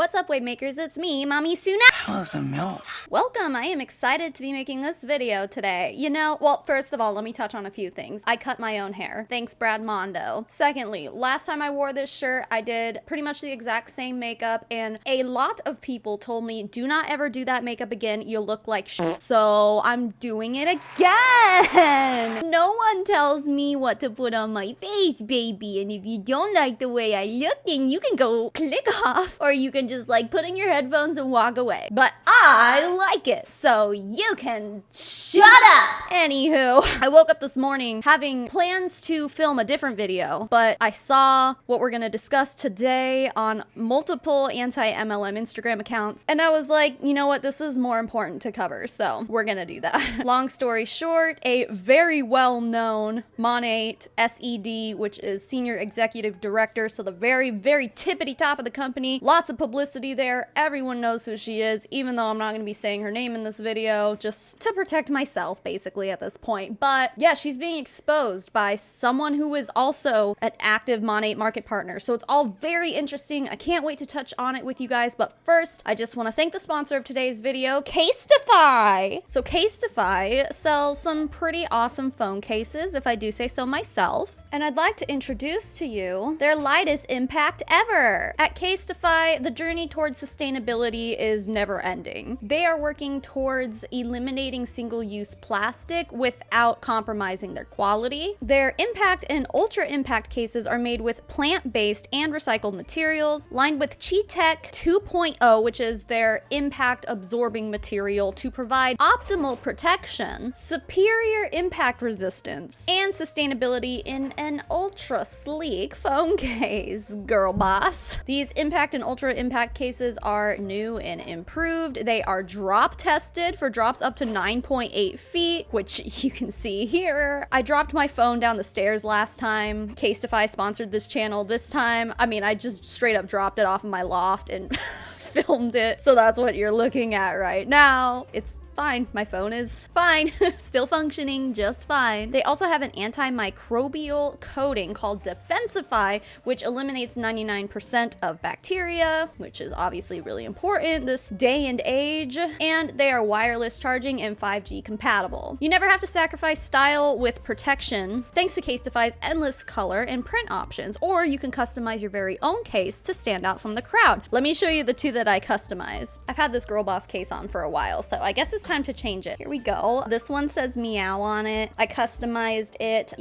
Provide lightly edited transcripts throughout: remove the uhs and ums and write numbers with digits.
What's up, wave makers? It's me, Mommy Suna. How's a MILF? Welcome. I am excited to be making this video today. Well, first of all, let me touch on a few things. I cut my own hair. Thanks, Brad Mondo. Secondly, last time I wore this shirt, I did pretty much the exact same makeup, and a lot of people told me, do not ever do that makeup again. You look like shit. So I'm doing it again. No one tells me what to put on my face, baby. And if you don't like the way I look, then you can go click off, or you can just like put in your headphones and walk away. But I like it, so you can shut up. Anywho, I woke up this morning having plans to film a different video, but I saw what we're gonna discuss today on multiple anti-MLM Instagram accounts, and I was like, you know what, this is more important to cover, so we're gonna do that. Long story short, a very well-known Monat SED, which is Senior Executive Director, so the very, very tippity top of the company, lots of publicity there, everyone knows who she is, even though I'm not going to be saying her name in this video, just to protect myself, basically, at this point. But yeah, she's being exposed by someone who is also an active Monat market partner, so it's all very interesting. I can't wait to touch on it with you guys, but first, I just want to thank the sponsor of today's video, Casetify. So Casetify sells some pretty awesome phone cases, if I do say so myself. And I'd like to introduce to you their lightest impact ever. At Casetify, the journey towards sustainability is never ending. They are working towards eliminating single-use plastic without compromising their quality. Their impact and ultra impact cases are made with plant-based and recycled materials, lined with Chi-Tech 2.0, which is their impact absorbing material to provide optimal protection, superior impact resistance, and sustainability in an ultra sleek phone case, girl boss. These impact and ultra impact cases are new and improved. They are drop tested for drops up to 9.8 feet, which you can see here. I dropped my phone down the stairs last time. Casetify sponsored this channel this time. I mean, I just straight up dropped it off of my loft and filmed it. So that's what you're looking at right now. It's fine. My phone is fine. Still functioning just fine. They also have an antimicrobial coating called Defensify, which eliminates 99% of bacteria, which is obviously really important this day and age. And they are wireless charging and 5G compatible. You never have to sacrifice style with protection thanks to Casetify's endless color and print options, or you can customize your very own case to stand out from the crowd. Let me show you the two that I customized. I've had this Girl Boss case on for a while, so I guess it's time to change it. Here we go. This one says meow on it. I customized it,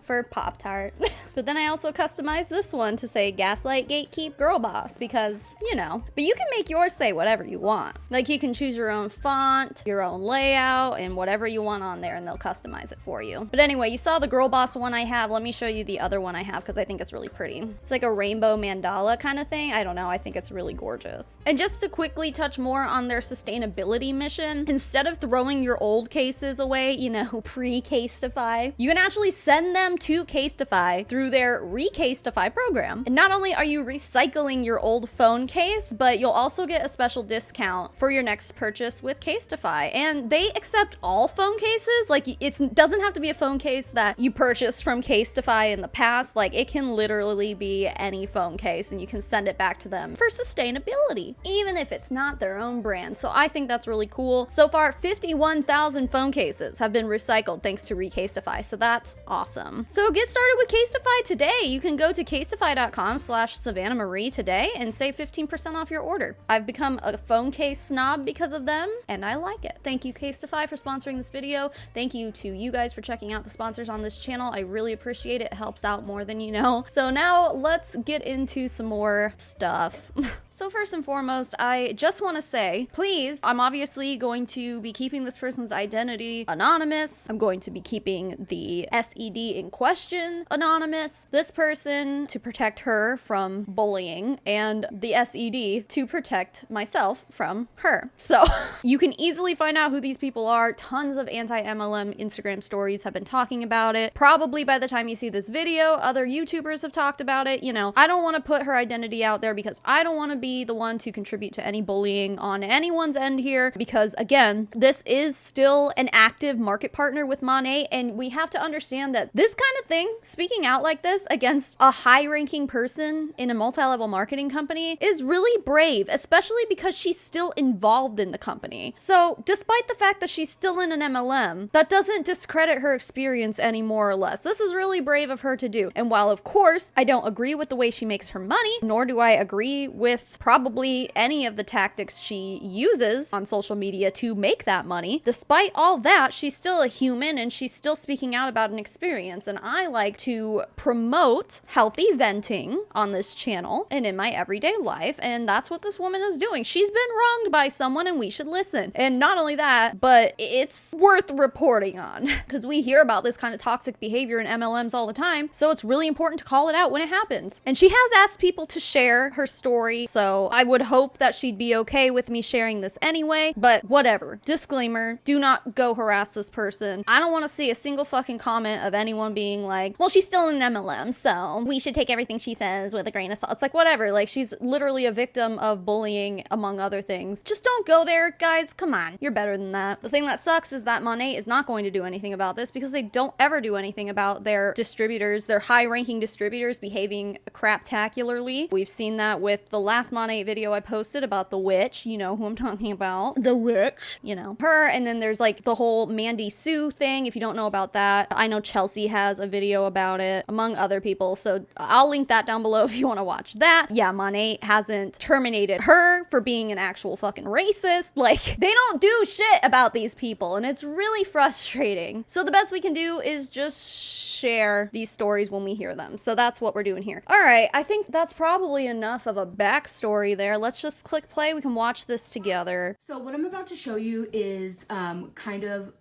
for Pop-Tart. But then I also customized this one to say Gaslight Gatekeep Girl Boss because, But you can make yours say whatever you want. Like, you can choose your own font, your own layout, and whatever you want on there, and they'll customize it for you. But anyway, you saw the Girl Boss one I have. Let me show you the other one I have because I think it's really pretty. It's like a rainbow mandala kind of thing. I don't know. I think it's really gorgeous. And just to quickly touch more on their sustainability mission, instead of throwing your old cases away, pre-Casetify, you can actually send them to Casetify through their Re-Casetify program. And not only are you recycling your old phone case, but you'll also get a special discount for your next purchase with Casetify. And they accept all phone cases. Like, it doesn't have to be a phone case that you purchased from Casetify in the past. Like, it can literally be any phone case, and you can send it back to them for sustainability, even if it's not their own brand. So I think that's really cool. So far, 51,000 phone cases have been recycled thanks to Re-Casetify, so that's awesome. So get started with Casetify today. You can go to casetify.com/SavannahMarie today and save 15% off your order. I've become a phone case snob because of them, and I like it. Thank you, Casetify, for sponsoring this video. Thank you to you guys for checking out the sponsors on this channel. I really appreciate it. It helps out more than you know. So now let's get into some more stuff. So first and foremost, I just want to say, please, I'm obviously going to be keeping this person's identity anonymous. I'm going to be keeping the SED in question anonymous. This person to protect her from bullying, and the SED to protect myself from her. So you can easily find out who these people are. Tons of anti-MLM Instagram stories have been talking about it. Probably by the time you see this video, other YouTubers have talked about it. I don't want to put her identity out there because I don't want to be the one to contribute to any bullying on anyone's end here, because again, again, this is still an active market partner with Monat, and we have to understand that this kind of thing, speaking out like this against a high-ranking person in a multi-level marketing company, is really brave, especially because she's still involved in the company. So despite the fact that she's still in an MLM, that doesn't discredit her experience any more or less. This is really brave of her to do. And while of course I don't agree with the way she makes her money, nor do I agree with probably any of the tactics she uses on social media to make that money, despite all that, she's still a human and she's still speaking out about an experience. And I like to promote healthy venting on this channel and in my everyday life, and that's what this woman is doing. She's been wronged by someone and we should listen. And not only that, but it's worth reporting on because we hear about this kind of toxic behavior in MLMs all the time, so it's really important to call it out when it happens. And she has asked people to share her story, so I would hope that she'd be okay with me sharing this anyway, but whatever. Disclaimer, do not go harass this person. I don't want to see a single fucking comment of anyone being like, well, she's still in an MLM, so we should take everything she says with a grain of salt. It's like, whatever, like she's literally a victim of bullying among other things. Just don't go there, guys. Come on, you're better than that. The thing that sucks is that Monat is not going to do anything about this because they don't ever do anything about their distributors, their high-ranking distributors behaving craptacularly. We've seen that with the last Monat video I posted about the witch. You know who I'm talking about. The witch. You know, her. And then there's like the whole Mandy Sue thing, if you don't know about that. I know Chelsea has a video about it, among other people, so I'll link that down below if you want to watch that. Yeah, Monat hasn't terminated her for being an actual fucking racist. Like, they don't do shit about these people, and it's really frustrating. So the best we can do is just share these stories when we hear them. So that's what we're doing here. All right, I think that's probably enough of a backstory there. Let's just click play. We can watch this together. So what I'm about to show you is kind of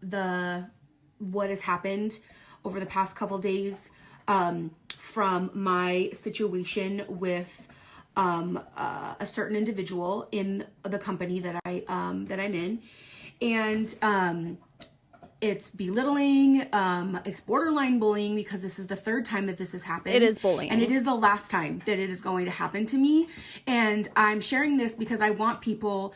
what has happened over the past couple days from my situation with a certain individual in the company that I'm in, and it's belittling, it's borderline bullying because this is the third time that this has happened. It is bullying. And it is the last time that it is going to happen to me. And I'm sharing this because I want people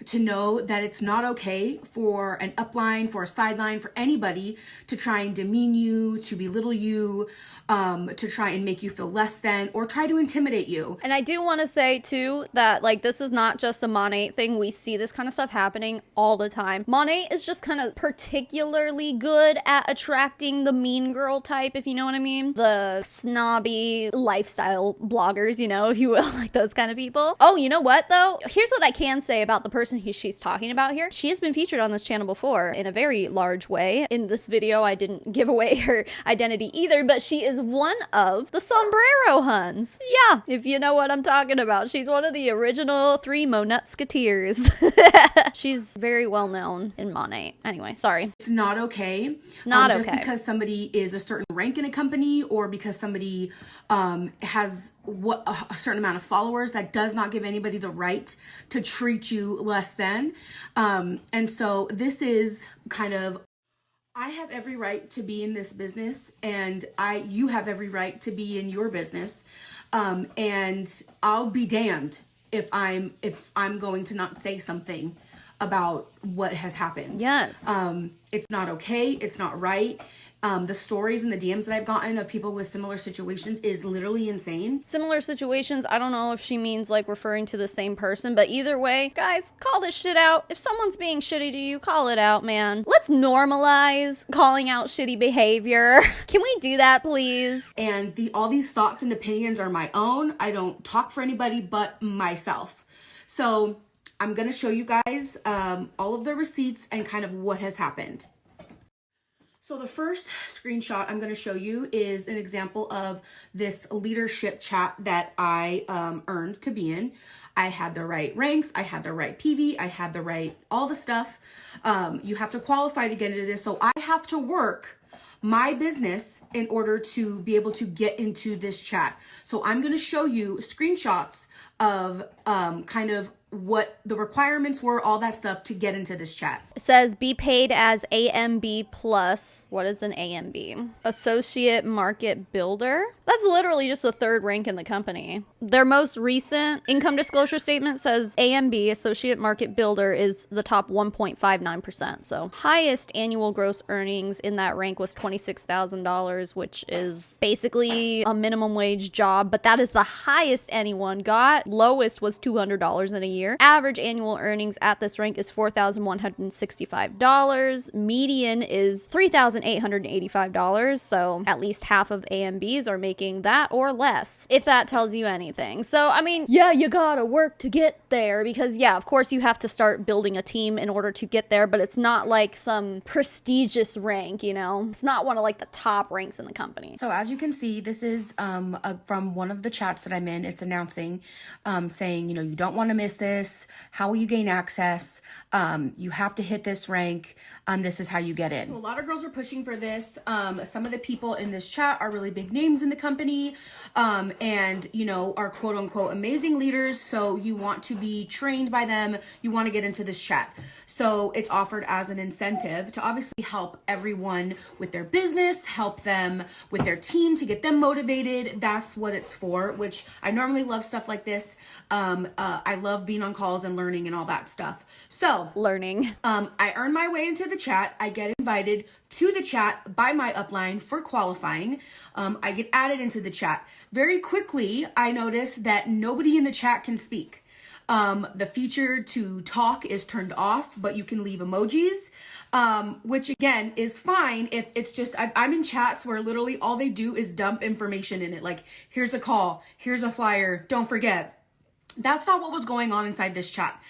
to know that it's not okay for an upline, for a sideline, for anybody to try and demean you, to belittle you, to try and make you feel less than, or try to intimidate you. And I do want to say too that like this is not just a Monat thing. We see this kind of stuff happening all the time. Monat is just kind of particularly good at attracting the mean girl type, if you know what I mean. The snobby lifestyle bloggers, you know, if you will, like those kind of people. Oh, you know what though? Here's what I can say about the person who she's talking about here. She has been featured on this channel before in a very large way. In this video, I didn't give away her identity either, but she is one of the sombrero huns. Yeah, if you know what I'm talking about. She's one of the original 3 Monat-sketeers. She's very well known in Monat. Anyway, sorry. It's not okay. It's not just okay. because somebody is a certain rank in a company, or because somebody has a certain amount of followers, that does not give anybody the right to treat you less than. And so this is kind of, I have every right to be in this business, and you have every right to be in your business. And I'll be damned if I'm going to not say something about what has happened. Yes. It's not okay. It's not right. The stories and the DMs that I've gotten of people with similar situations is literally insane. Similar situations, I don't know if she means like referring to the same person, but either way, guys, call this shit out. If someone's being shitty to you, call it out, man. Let's normalize calling out shitty behavior. Can we do that, please? And all these thoughts and opinions are my own. I don't talk for anybody but myself. So I'm gonna show you guys all of the receipts and kind of what has happened. So the first screenshot I'm going to show you is an example of this leadership chat that I earned to be in. I had the right ranks, I had the right PV, I had the right, all the stuff. You have to qualify to get into this. So I have to work my business in order to be able to get into this chat. So I'm going to show you screenshots of kind of what the requirements were, all that stuff to get into this chat. It says be paid as AMB plus. What is an AMB? Associate Market Builder. That's literally just the third rank in the company. Their most recent income disclosure statement says AMB, Associate Market Builder, is the top 1.59%. So highest annual gross earnings in that rank was $26,000, which is basically a minimum wage job, but that is the highest anyone got. Lowest was $200 in a year. Average annual earnings at this rank is $4,165. Median is $3,885. So at least half of AMBs are making that or less, if that tells you anything. So, I mean, yeah, you gotta work to get there because, yeah, of course you have to start building a team in order to get there, but it's not like some prestigious rank, you know? It's not one of like the top ranks in the company. So as you can see, this is from one of the chats that I'm in. It's announcing, saying, you know, you don't want to miss this. How will you gain access? You have to hit this rank. This is how you get in. So a lot of girls are pushing for this. Some of the people in this chat are really big names in the company, and, you know, are quote unquote amazing leaders. So you want to be trained by them. You want to get into this chat. So it's offered as an incentive to obviously help everyone with their business, help them with their team to get them motivated. That's what it's for, which I normally love stuff like this. I love being on calls and learning and all that stuff. So learning. I earn my way into the chat. I get invited to the chat by my upline for qualifying. I get added into the chat. Very quickly, I notice that nobody in the chat can speak. The feature to talk is turned off, but you can leave emojis, which again is fine if it's just, I'm in chats where literally all they do is dump information in it. Like, here's a call, here's a flyer, don't forget. That's not what was going on inside this chat.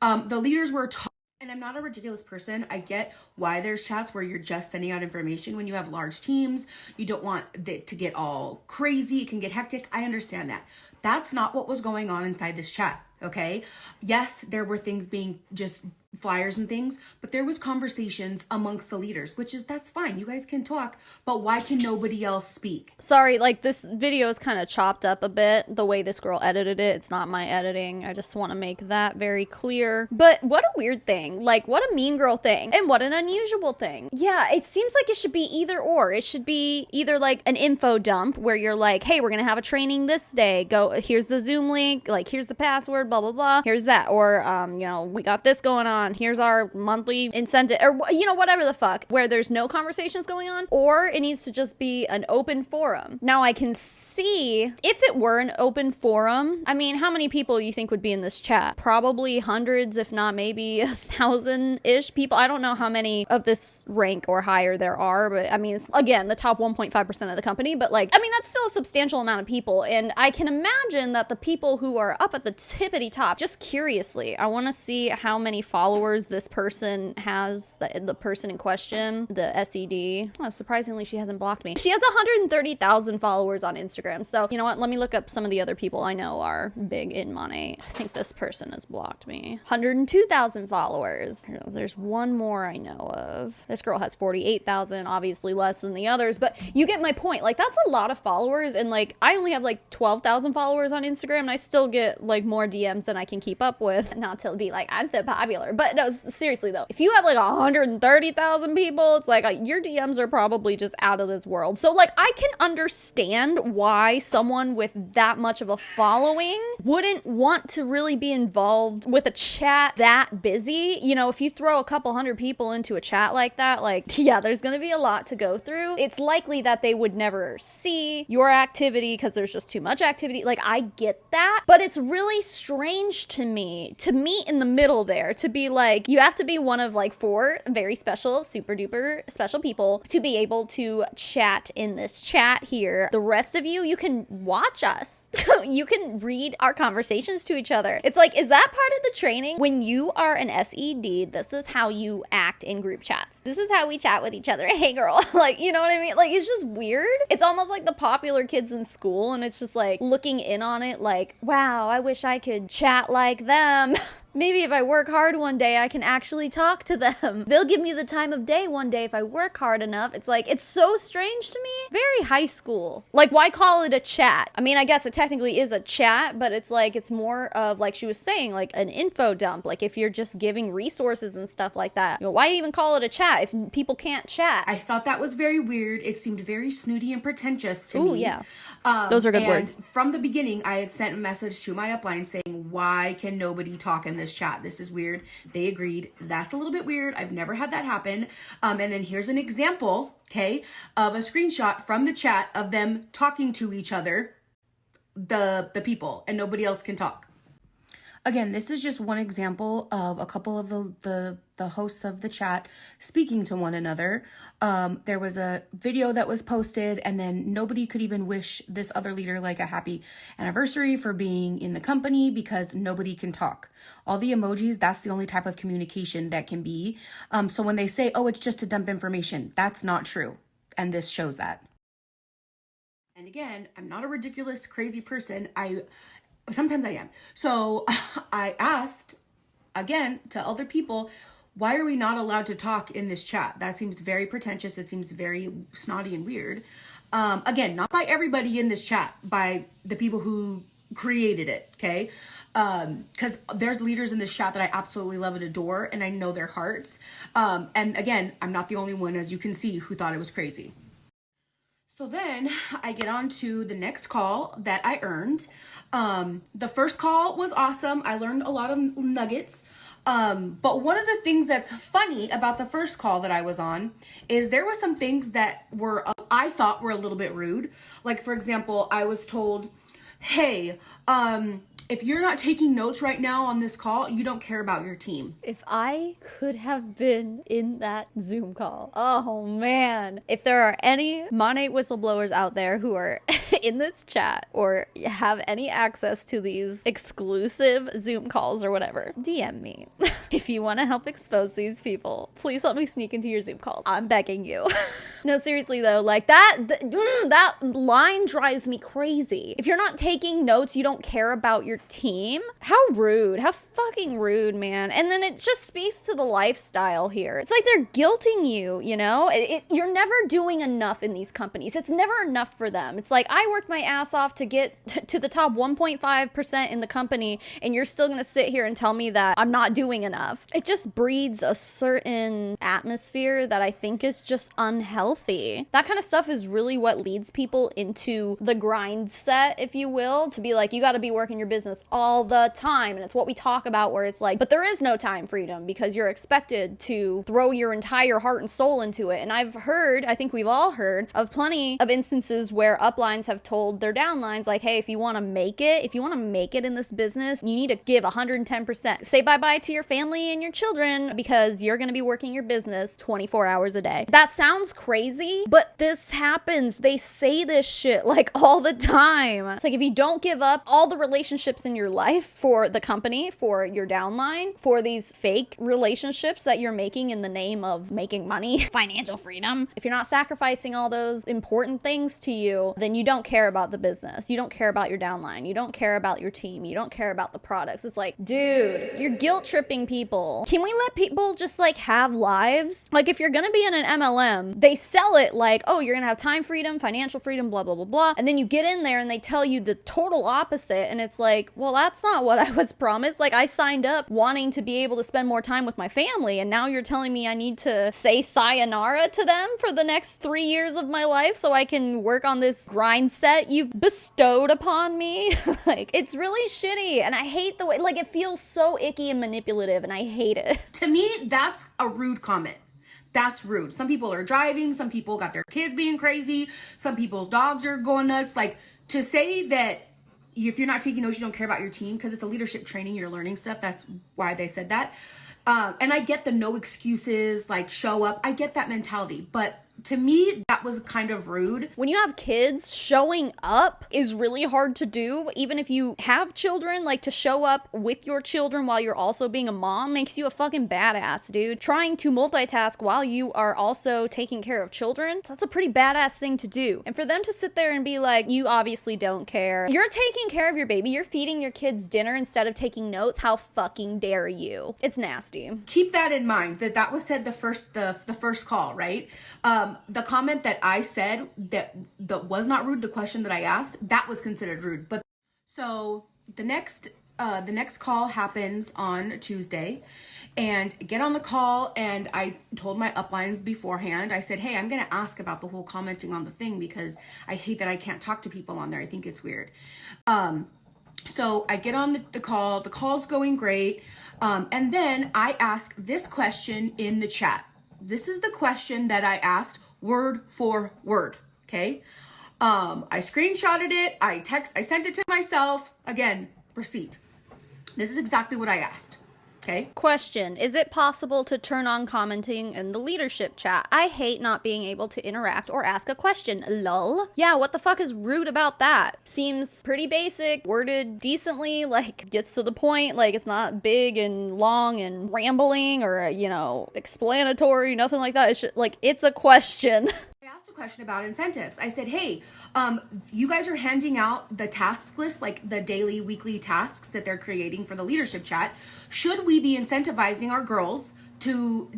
The leaders were talking. And I'm not a ridiculous person. I get why there's chats where you're just sending out information when you have large teams. You don't want it to get all crazy. It can get hectic. I understand that. That's not what was going on inside this chat, okay? Yes, there were things being just flyers and things, but there was conversations amongst the leaders, which is, that's fine. You guys can talk, but why can nobody else speak? Sorry, like this video is kind of chopped up a bit, the way this girl edited it. It's not my editing. I just want to make that very clear. But what a weird thing. Like, what a mean girl thing. And what an unusual thing. Yeah, it seems like it should be either or. It should be either like an info dump where you're like, hey, we're going to have a training this day. Go, here's the Zoom link. Like, here's the password, blah, blah, blah. Here's that. Or, you know, we got this going on. Here's our monthly incentive, or, you know, whatever the fuck, where there's no conversations going on. Or it needs to just be an open forum. Now, I can see if it were an open forum, I mean, how many people you think would be in this chat? Probably hundreds, if not maybe 1,000-ish people. I don't know how many of this rank or higher there are, but I mean, it's, again, the top 1.5% of the company, but like, I mean, that's still a substantial amount of people. And I can imagine that the people who are up at the tippity top, just curiously, I want to see how many followers this person has, the person in question, the SED. Oh, surprisingly, she hasn't blocked me. She has 130,000 followers on Instagram. So, you know what? Let me look up some of the other people I know are big in Monat. I think this person has blocked me. 102,000 followers. There's one more I know of. This girl has 48,000, obviously less than the others, but you get my point. Like, that's a lot of followers, and like, I only have like 12,000 followers on Instagram, and I still get like more DMs than I can keep up with. Not to be like, I'm so popular, but no, seriously though, if you have like 130,000 people, it's like your DMs are probably just out of this world. So like, I can understand why someone with that much of a following wouldn't want to really be involved with a chat that busy. You know, if you throw a couple hundred people into a chat like that, like, yeah, there's gonna be a lot to go through. It's likely that they would never see your activity because there's just too much activity. Like, I get that, but it's really strange to me to meet in the middle there, to be like, you have to be one of like 4 very special, super duper special people to be able to chat in this chat here. The rest of you, you can watch us. You can read our conversations to each other. It's like, is that part of the training? When you are an SED, this is how you act in group chats. This is how we chat with each other. Hey girl, like, you know what I mean? Like, it's just weird. It's almost like the popular kids in school, and it's just like looking in on it like, wow, I wish I could chat like them. Maybe if I work hard one day, I can actually talk to them. They'll give me the time of day one day if I work hard enough. It's like, it's so strange to me. Very high school. Like, why call it a chat? I mean, I guess it technically is a chat, but it's like, it's more of, like she was saying, like an info dump. Like if you're just giving resources and stuff like that, you know, why even call it a chat if people can't chat? I thought that was very weird. It seemed very snooty and pretentious to me. Oh yeah. Those are good words. From the beginning, I had sent a message to my upline saying, why can nobody talk in this chat? This is weird. They agreed. That's a little bit weird. I've never had that happen. And then here's an example, okay, of a screenshot from the chat of them talking to each other, the people, and nobody else can talk. Again, this is just one example of a couple of the hosts of the chat speaking to one another. There was a video that was posted, and then nobody could even wish this other leader like a happy anniversary for being in the company because nobody can talk. All the emojis, that's the only type of communication that can be. So when they say, oh, it's just to dump information, that's not true. And this shows that. And again, I'm not a ridiculous, crazy person. Sometimes I am. So I asked, again, to other people, why are we not allowed to talk in this chat? That seems very pretentious. It seems very snotty and weird. Again, not by everybody in this chat, by the people who created it, okay? Because there's leaders in this chat that I absolutely love and adore, and I know their hearts. And again, I'm not the only one, as you can see, who thought it was crazy. So then I get on to the next call that I earned. The first call was awesome. I learned a lot of nuggets. But one of the things that's funny about the first call that I was on is there were some things that were, I thought were a little bit rude. Like, for example, I was told, hey, if you're not taking notes right now on this call, you don't care about your team. If I could have been in that Zoom call, oh man. If there are any Monat whistleblowers out there who are in this chat or have any access to these exclusive Zoom calls or whatever, DM me. If you want to help expose these people, please let me sneak into your Zoom calls. I'm begging you. No, seriously though, like that line drives me crazy. If you're not taking notes, you don't care about your team. How rude. How fucking rude, man. And then it just speaks to the lifestyle here. It's like they're guilting you, you know? You're never doing enough in these companies. It's never enough for them. It's like, I worked my ass off to get to the top 1.5% in the company, and you're still gonna sit here and tell me that I'm not doing enough. It just breeds a certain atmosphere that I think is just unhealthy. That kind of stuff is really what leads people into the grind set, if you will, to be like, you gotta be working your business all the time. And it's what we talk about where it's like, but there is no time freedom because you're expected to throw your entire heart and soul into it. And I've heard, I think we've all heard of plenty of instances where uplines have told their downlines like, hey, if you want to make it in this business, you need to give 110%. Say bye-bye to your family and your children because you're going to be working your business 24 hours a day. That sounds crazy, but this happens. They say this shit like all the time. It's like, if you don't give up all the relationships in your life for the company, for your downline, for these fake relationships that you're making in the name of making money, financial freedom, if you're not sacrificing all those important things to you, then you don't care about the business. You don't care about your downline. You don't care about your team. You don't care about the products. It's like, dude, you're guilt tripping people. Can we let people just like have lives? Like, if you're gonna be in an MLM, they sell it like, oh, you're gonna have time freedom, financial freedom, blah, blah, blah, blah. And then you get in there and they tell you the total opposite. And it's like, well, that's not what I was promised. Like, I signed up wanting to be able to spend more time with my family, and now you're telling me I need to say sayonara to them for the next 3 years of my life so I can work on this grind set you've bestowed upon me. Like, it's really shitty, and I hate the way, like, it feels so icky and manipulative, and I hate it. To me, that's a rude comment. That's rude. Some people are driving, some people got their kids being crazy, some people's dogs are going nuts. Like, to say that if you're not taking notes, you don't care about your team, because it's a leadership training, you're learning stuff. That's why they said that. And I get the no excuses, like, show up. I get that mentality. But to me, that was kind of rude. When you have kids, showing up is really hard to do. Even if you have children, like, to show up with your children while you're also being a mom makes you a fucking badass, dude. Trying to multitask while you are also taking care of children, that's a pretty badass thing to do. And for them to sit there and be like, you obviously don't care. You're taking care of your baby. You're feeding your kids dinner instead of taking notes. How fucking dare you? It's nasty. Keep that in mind, that was said the first call, right? The comment that I said that was not rude, the question that I asked, that was considered rude. But So the next call happens on Tuesday, and get on the call, and I told my uplines beforehand. I said, hey, I'm gonna ask about the whole commenting on the thing because I hate that I can't talk to people on there. I think it's weird. So I get on the call. The call's going great, and then I ask this question in the chat. This is the question that I asked word for word. Okay. I screenshotted it. I sent it to myself. Again, receipt. This is exactly what I asked. Okay. Question, is it possible to turn on commenting in the leadership chat? I hate not being able to interact or ask a question. Lol. Yeah, what the fuck is rude about that? Seems pretty basic, worded decently, like gets to the point, like it's not big and long and rambling or, you know, explanatory, nothing like that. It's just, like, it's a question. I asked a question about incentives. I said, hey, you guys are handing out the task list, like the daily, weekly tasks that they're creating for the leadership chat. Should we be incentivizing our girls to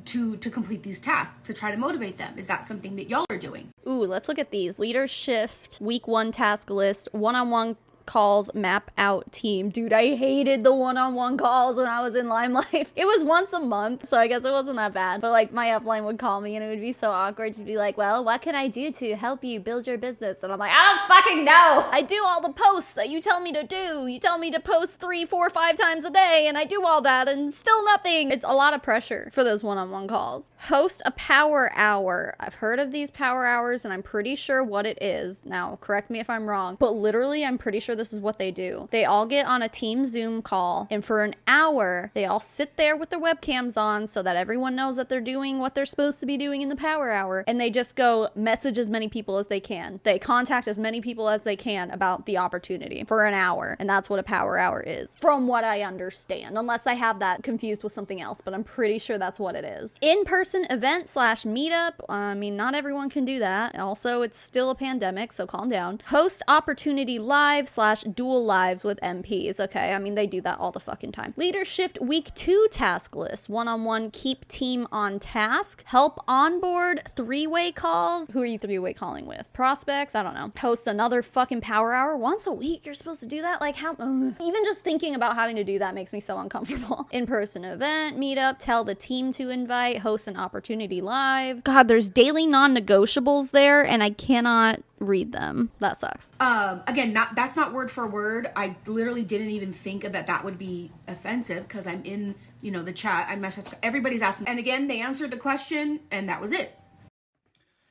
complete these tasks, to try to motivate them? Is that something that y'all are doing? Ooh, let's look at these. Leadership, week 1 task list, one-on-one calls, map out team. Dude, I hated the one-on-one calls when I was in Lime Life. It was once a month, so I guess it wasn't that bad. But like my upline would call me and it would be so awkward to be like, well, what can I do to help you build your business? And I'm like, I don't fucking know. I do all the posts that you tell me to do. You tell me to post 3, 4, 5 times a day and I do all that and still nothing. It's a lot of pressure for those one-on-one calls. Host a power hour. I've heard of these power hours and I'm pretty sure what it is. Now, correct me if I'm wrong, but literally I'm pretty sure this is what they do. They all get on a team Zoom call and for an hour, they all sit there with their webcams on so that everyone knows that they're doing what they're supposed to be doing in the power hour. And they just go message as many people as they can. They contact as many people as they can about the opportunity for an hour. And that's what a power hour is, from what I understand, unless I have that confused with something else, but I'm pretty sure that's what it is. In-person event / meetup. I mean, not everyone can do that. Also, it's still a pandemic, so calm down. Host opportunity live / dual lives with MPs. Okay, I mean, they do that all the fucking time. Leadership week 2 task list. One-on-one keep team on task. Help onboard 3-way calls. Who are you 3-way calling with? Prospects? I don't know. Host another fucking power hour once a week. You're supposed to do that? Like how? Even just thinking about having to do that makes me so uncomfortable. In-person event, meetup, tell the team to invite, host an opportunity live. God, there's daily non-negotiables there and I cannot read them. That sucks. Again, that's not word for word. I literally didn't even think that would be offensive because I'm in, you know, the chat. I messaged, everybody's asking. And again, they answered the question and that was it.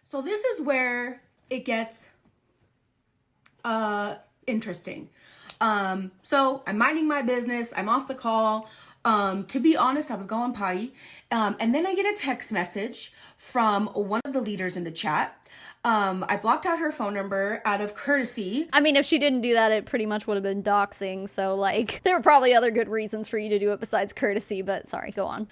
So this is where it gets interesting. So I'm minding my business. I'm off the call. To be honest, I was going potty. And then I get a text message from one of the leaders in the chat. I blocked out her phone number out of courtesy. I mean, if she didn't do that, it pretty much would have been doxing. So, like, there were probably other good reasons for you to do it besides courtesy, but sorry, go on.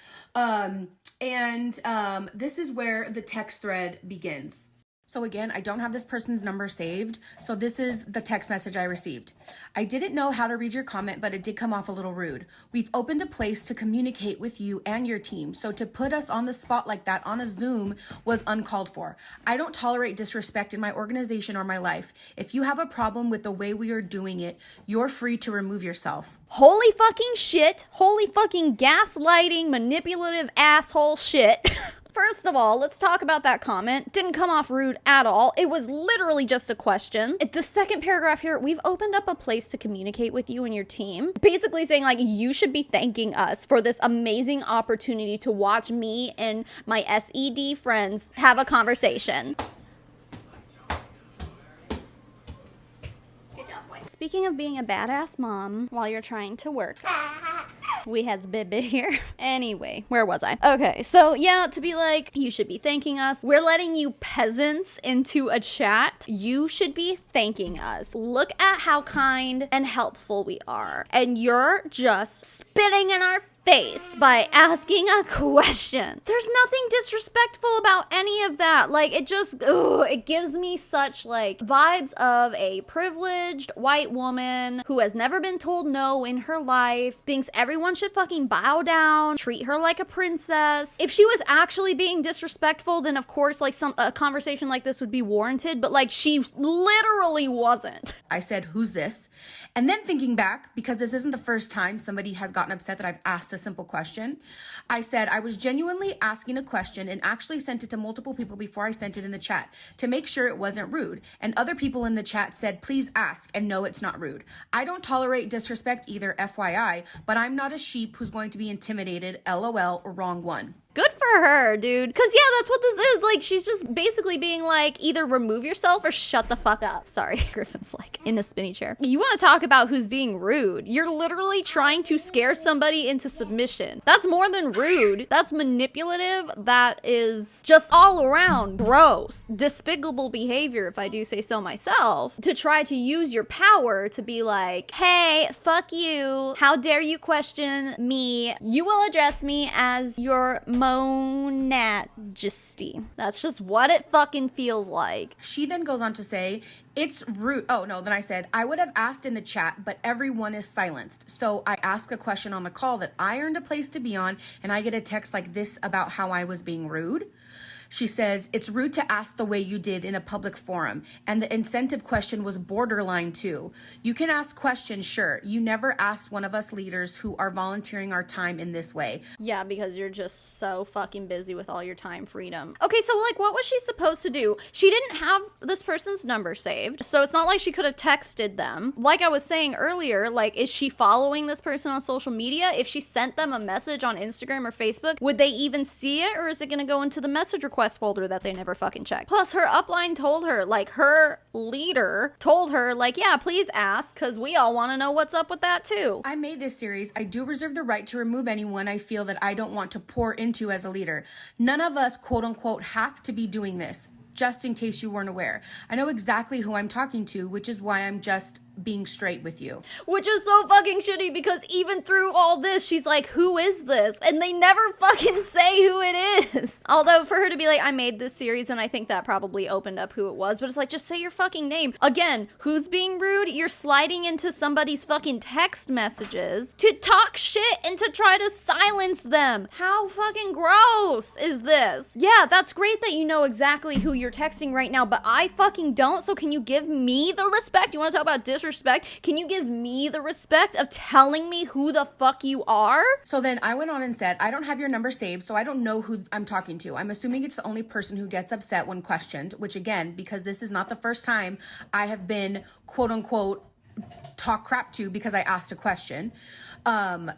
This is where the text thread begins. So again, I don't have this person's number saved. So this is the text message I received. I didn't know how to read your comment, but it did come off a little rude. We've opened a place to communicate with you and your team. So to put us on the spot like that on a Zoom was uncalled for. I don't tolerate disrespect in my organization or my life. If you have a problem with the way we are doing it, you're free to remove yourself. Holy fucking shit. Holy fucking gaslighting, manipulative asshole shit. First of all, let's talk about that comment. Didn't come off rude at all. It was literally just a question. The second paragraph here, we've opened up a place to communicate with you and your team. Basically saying like, you should be thanking us for this amazing opportunity to watch me and my SED friends have a conversation. Good job, boy. Speaking of being a badass mom while you're trying to work. We has Bibi here. Anyway, where was I? Okay, so yeah, to be like, you should be thanking us. We're letting you peasants into a chat. You should be thanking us. Look at how kind and helpful we are. And you're just spitting in our face. by asking a question. There's nothing disrespectful about any of that. Like, it just, it gives me such, like, vibes of a privileged white woman who has never been told no in her life, thinks everyone should fucking bow down, treat her like a princess. If she was actually being disrespectful, then of course, like, a conversation like this would be warranted, but, like, she literally wasn't. I said, who's this? And then thinking back, because this isn't the first time somebody has gotten upset that I've asked a simple question, I said I was genuinely asking a question and actually sent it to multiple people before I sent it in the chat to make sure it wasn't rude. And other people in the chat said, please ask, and no, it's not rude. I don't tolerate disrespect either, FYI, but I'm not a sheep who's going to be intimidated, LOL, wrong one. Good for her, dude. Cause yeah, that's what this is. Like, she's just basically being like, either remove yourself or shut the fuck up. Sorry, Griffin's like in a spinny chair. You want to talk about who's being rude? You're literally trying to scare somebody into submission. That's more than rude. That's manipulative. That is just all around gross, despicable behavior, if I do say so myself, to try to use your power to be like, hey, fuck you. How dare you question me? You will address me as your Monat. That's just what it fucking feels like. She then goes on to say, it's rude. Oh, no, then I said, I would have asked in the chat, but everyone is silenced. So I ask a question on the call that I earned a place to be on, and I get a text like this about how I was being rude. She says, it's rude to ask the way you did in a public forum. And the incentive question was borderline too. You can ask questions, sure. You never asked one of us leaders who are volunteering our time in this way. Yeah, because you're just so fucking busy with all your time freedom. Okay, so like, what was she supposed to do? She didn't have this person's number saved, so it's not like she could have texted them. Like I was saying earlier, like, is she following this person on social media? If she sent them a message on Instagram or Facebook, would they even see it, or is it gonna go into the message request folder that they never fucking checked? Plus, her upline told her, like, her leader told her, like, yeah, please ask, because we all want to know what's up with that too. I made this series. I do reserve the right to remove anyone I feel that I don't want to pour into as a leader. None of us, quote unquote, have to be doing this, just in case you weren't aware. I know exactly who I'm talking to, which is why I'm just being straight with you. Which is so fucking shitty, because even through all this, she's like, who is this? And they never fucking say who it is. Although for her to be like, I made this series, and I think that probably opened up who it was, but it's like, just say your fucking name. Again, who's being rude? You're sliding into somebody's fucking text messages to talk shit and to try to silence them. How fucking gross is this? Yeah, that's great that you know exactly who you're texting right now, but I fucking don't, so can you give me the respect? You want to talk about disrespect? Can you give me the respect of telling me who the fuck you are? So then I went on and said, I don't have your number saved, so I don't know who I'm talking to. I'm assuming it's the only person who gets upset when questioned, which again, because this is not the first time I have been, quote unquote, talk crap to because I asked a question.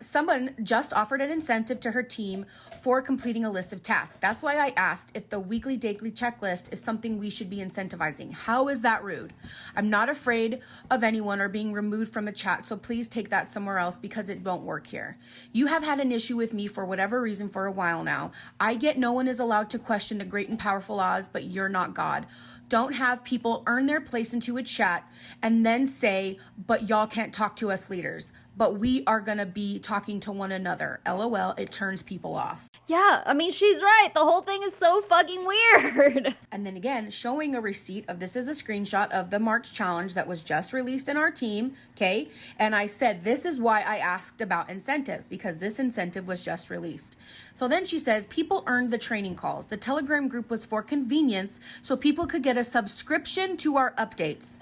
Someone just offered an incentive to her team for completing a list of tasks. That's why I asked if the weekly daily checklist is something we should be incentivizing. How is that rude? I'm not afraid of anyone or being removed from a chat, so please take that somewhere else because it won't work here. You have had an issue with me for whatever reason for a while now. I get no one is allowed to question the great and powerful laws, but you're not God. Don't have people earn their place into a chat and then say, but y'all can't talk to us leaders. But we are going to be talking to one another. LOL, it turns people off. Yeah, I mean, she's right. The whole thing is so fucking weird. And then again, showing a receipt of, this is a screenshot of the March challenge that was just released in our team, okay? And I said, this is why I asked about incentives, because this incentive was just released. So then she says, people earned the training calls. The Telegram group was for convenience, so people could get a subscription to our updates.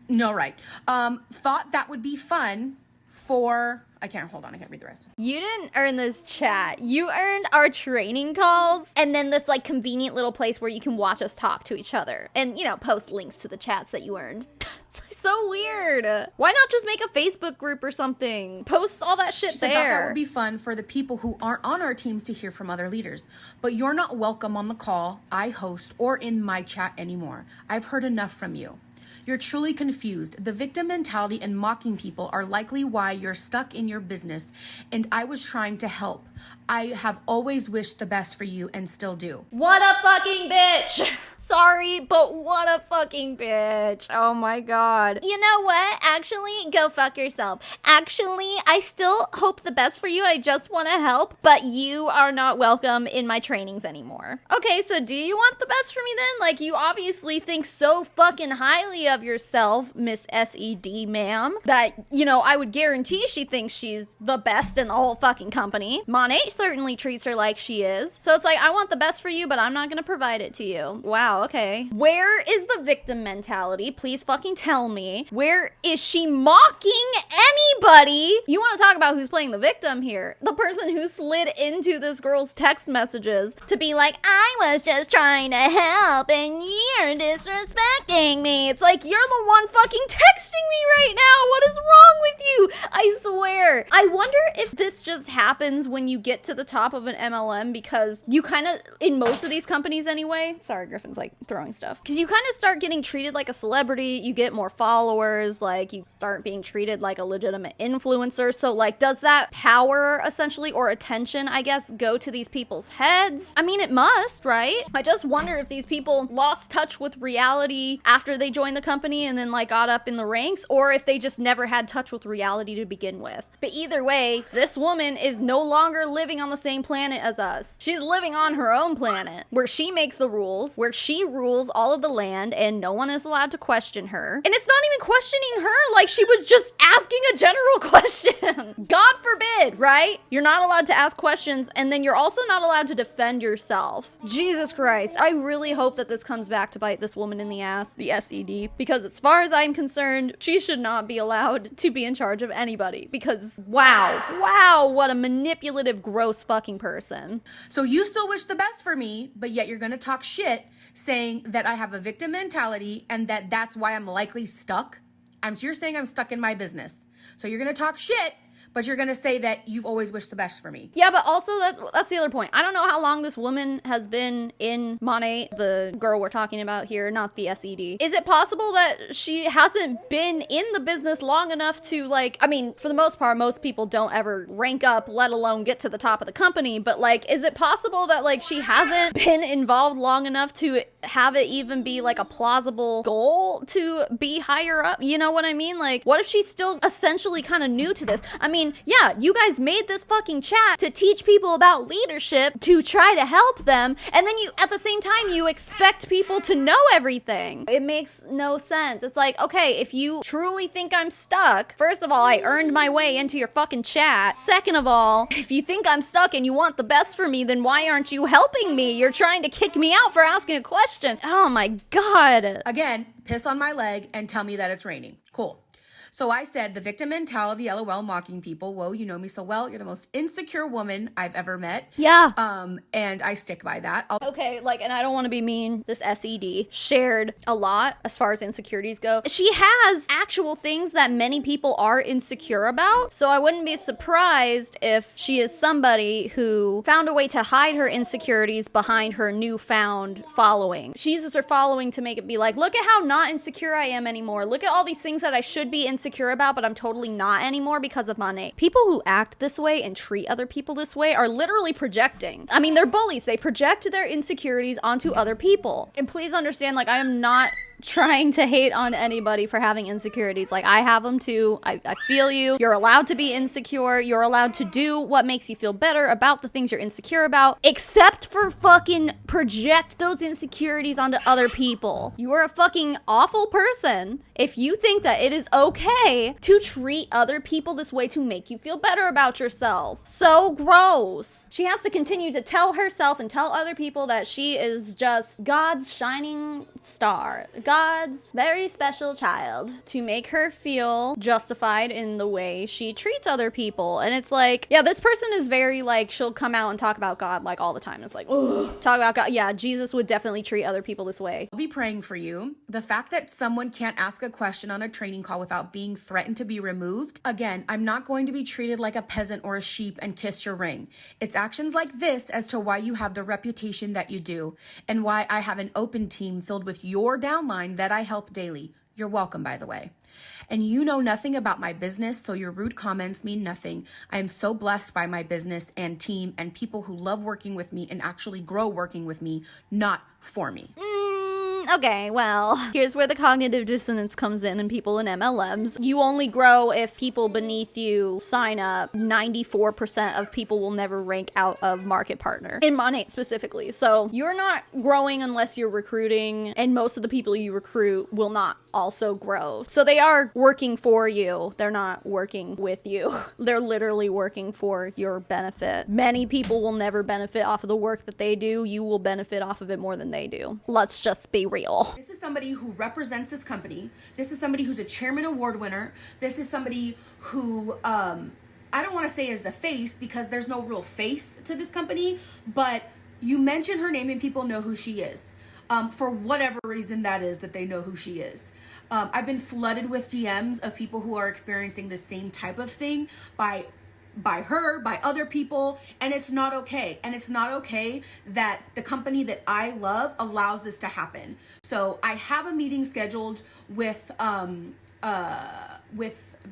No, right. Thought that would be fun. I can't read the rest. You didn't earn this chat. You earned our training calls and then this like convenient little place where you can watch us talk to each other and, you know, post links to the chats that you earned. It's so weird. Why not just make a Facebook group or something? Post all that shit there. That would be fun for the people who aren't on our teams to hear from other leaders. But you're not welcome on the call I host or in my chat anymore. I've heard enough from you. You're truly confused. The victim mentality and mocking people are likely why you're stuck in your business, and I was trying to help. I have always wished the best for you and still do. What a fucking bitch! sorry, but what a fucking bitch. Oh my god. You know what? Actually, go fuck yourself. Actually, I still hope the best for you. I just want to help, but you are not welcome in my trainings anymore. Okay, so do you want the best for me then? Like, you obviously think so fucking highly of yourself, Miss SED ma'am, that, you know, I would guarantee she thinks she's the best in the whole fucking company. Monat certainly treats her like she is. So it's like, I want the best for you, but I'm not gonna provide it to you. Wow, okay. Where is the victim mentality? Please fucking tell me. Where is she mocking anybody? You want to talk about who's playing the victim here? The person who slid into this girl's text messages to be like, I was just trying to help and you're disrespecting me. It's like, you're the one fucking texting me right now. What is wrong with you? I swear. I wonder if this just happens when you get to the top of an MLM, because you kind of, in most of these companies anyway, sorry, Griffin's like throwing stuff, because you kind of start getting treated like a celebrity, you get more followers, like you start being treated like a legitimate influencer. So like, does that power essentially, or attention, I guess, go to these people's heads? I mean, it must, right? I just wonder if these people lost touch with reality after they joined the company and then like got up in the ranks, or if they just never had touch with reality to begin with. But either way, this woman is no longer living on the same planet as us. She's living on her own planet, where she makes the rules, where she rules all of the land, and no one is allowed to question her. And it's not even questioning her, like she was just asking a general question. God forbid, right? You're not allowed to ask questions, and then you're also not allowed to defend yourself. Jesus Christ. I really hope that this comes back to bite this woman in the ass, the SED, because as far as I'm concerned, she should not be allowed to be in charge of anybody, because wow, what a manipulative, gross fucking person. So you still wish the best for me, but yet you're gonna talk shit saying that I have a victim mentality and that that's why I'm likely stuck. So you're saying I'm stuck in my business. So you're gonna talk shit, but you're gonna say that you've always wished the best for me. Yeah, but also that's the other point. I don't know how long this woman has been in Monat, the girl we're talking about here, not the SED. Is it possible that she hasn't been in the business long enough to, like, I mean, for the most part, most people don't ever rank up, let alone get to the top of the company, but like, is it possible that like she hasn't been involved long enough to have it even be like a plausible goal to be higher up? You know what I mean? Like, what if she's still essentially kind of new to this? I mean, yeah, you guys made this fucking chat to teach people about leadership, to try to help them, and then you, at the same time, you expect people to know everything. It makes no sense. It's like, okay, if you truly think I'm stuck, first of all, I earned my way into your fucking chat. Second of all, if you think I'm stuck and you want the best for me, then why aren't you helping me? You're trying to kick me out for asking a question. Oh my god. Again, piss on my leg and tell me that it's raining. Cool. So I said, the victim mentality, LOL, mocking people. Whoa, you know me so well. You're the most insecure woman I've ever met. Yeah. And I stick by that. Okay, like, and I don't want to be mean, this SED shared a lot as far as insecurities go. She has actual things that many people are insecure about, so I wouldn't be surprised if she is somebody who found a way to hide her insecurities behind her newfound following. She uses her following to make it be like, look at how not insecure I am anymore. Look at all these things that I should be insecure about, but I'm totally not anymore because of Monat. People who act this way and treat other people this way are literally projecting. I mean, they're bullies. They project their insecurities onto other people. And please understand, like, I am not trying to hate on anybody for having insecurities. Like, I have them too. I feel you. You're allowed to be insecure. You're allowed to do what makes you feel better about the things you're insecure about, except for fucking project those insecurities onto other people. You are a fucking awful person if you think that it is okay to treat other people this way to make you feel better about yourself. So gross. She has to continue to tell herself and tell other people that she is just God's shining star, God's very special child, to make her feel justified in the way she treats other people. And it's like, yeah, this person is very like, she'll come out and talk about God like all the time. It's like, ugh, talk about God. Yeah, Jesus would definitely treat other people this way. I'll be praying for you. The fact that someone can't ask a question on a training call without being threatened to be removed. Again, I'm not going to be treated like a peasant or a sheep and kiss your ring. It's actions like this as to why you have the reputation that you do, and why I have an open team filled with your downline that I help daily. You're welcome, by the way. And you know nothing about my business, so your rude comments mean nothing. I am so blessed by my business and team and people who love working with me and actually grow working with me, not for me. Okay, well, here's where the cognitive dissonance comes in people in MLMs. You only grow if people beneath you sign up. 94% of people will never rank out of market partner, in Monat specifically. So you're not growing unless you're recruiting, and most of the people you recruit will not also grow. So they are working for you. They're not working with you. They're literally working for your benefit. Many people will never benefit off of the work that they do. You will benefit off of it more than they do. Let's just be real. This is somebody who represents this company. This is somebody who's a chairman award winner. This is somebody who, I don't want to say is the face because there's no real face to this company, but you mention her name and people know who she is. For whatever reason that is, that they know who she is. I've been flooded with DMs of people who are experiencing the same type of thing by her, by other people, and it's not okay. And it's not okay that the company that I love allows this to happen. So I have a meeting scheduled with the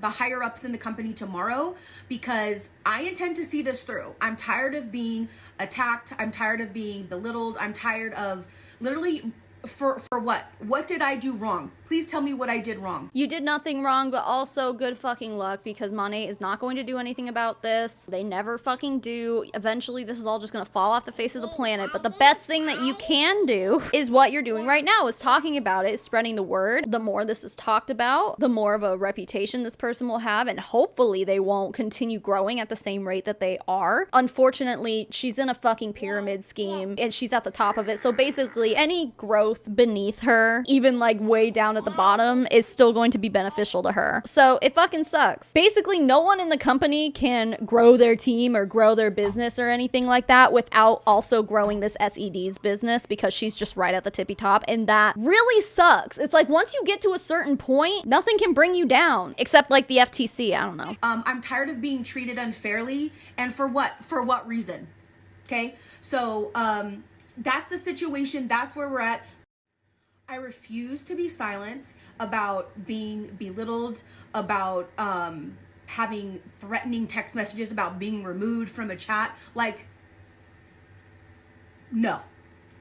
higher ups in the company tomorrow because I intend to see this through. I'm tired of being attacked. I'm tired of being belittled. I'm tired of literally for what? What did I do wrong? Please tell me what I did wrong. You did nothing wrong, but also good fucking luck because Monat is not going to do anything about this. They never fucking do. Eventually, this is all just gonna fall off the face of the planet. But the best thing that you can do is what you're doing right now, is talking about it, is spreading the word. The more this is talked about, the more of a reputation this person will have, and hopefully they won't continue growing at the same rate that they are. Unfortunately, she's in a fucking pyramid scheme, and she's at the top of it. So basically, any growth beneath her, even like way down at the bottom, is still going to be beneficial to her. So it fucking sucks. Basically, no one in the company can grow their team or grow their business or anything like that without also growing this SED's business, because she's just right at the tippy top, and that really sucks. It's like once you get to a certain point, nothing can bring you down except like the FTC. I don't know. I'm tired of being treated unfairly, and for what? For what reason? Okay, so that's the situation. That's where we're at. I refuse to be silent about being belittled, about having threatening text messages, about being removed from a chat. Like, no.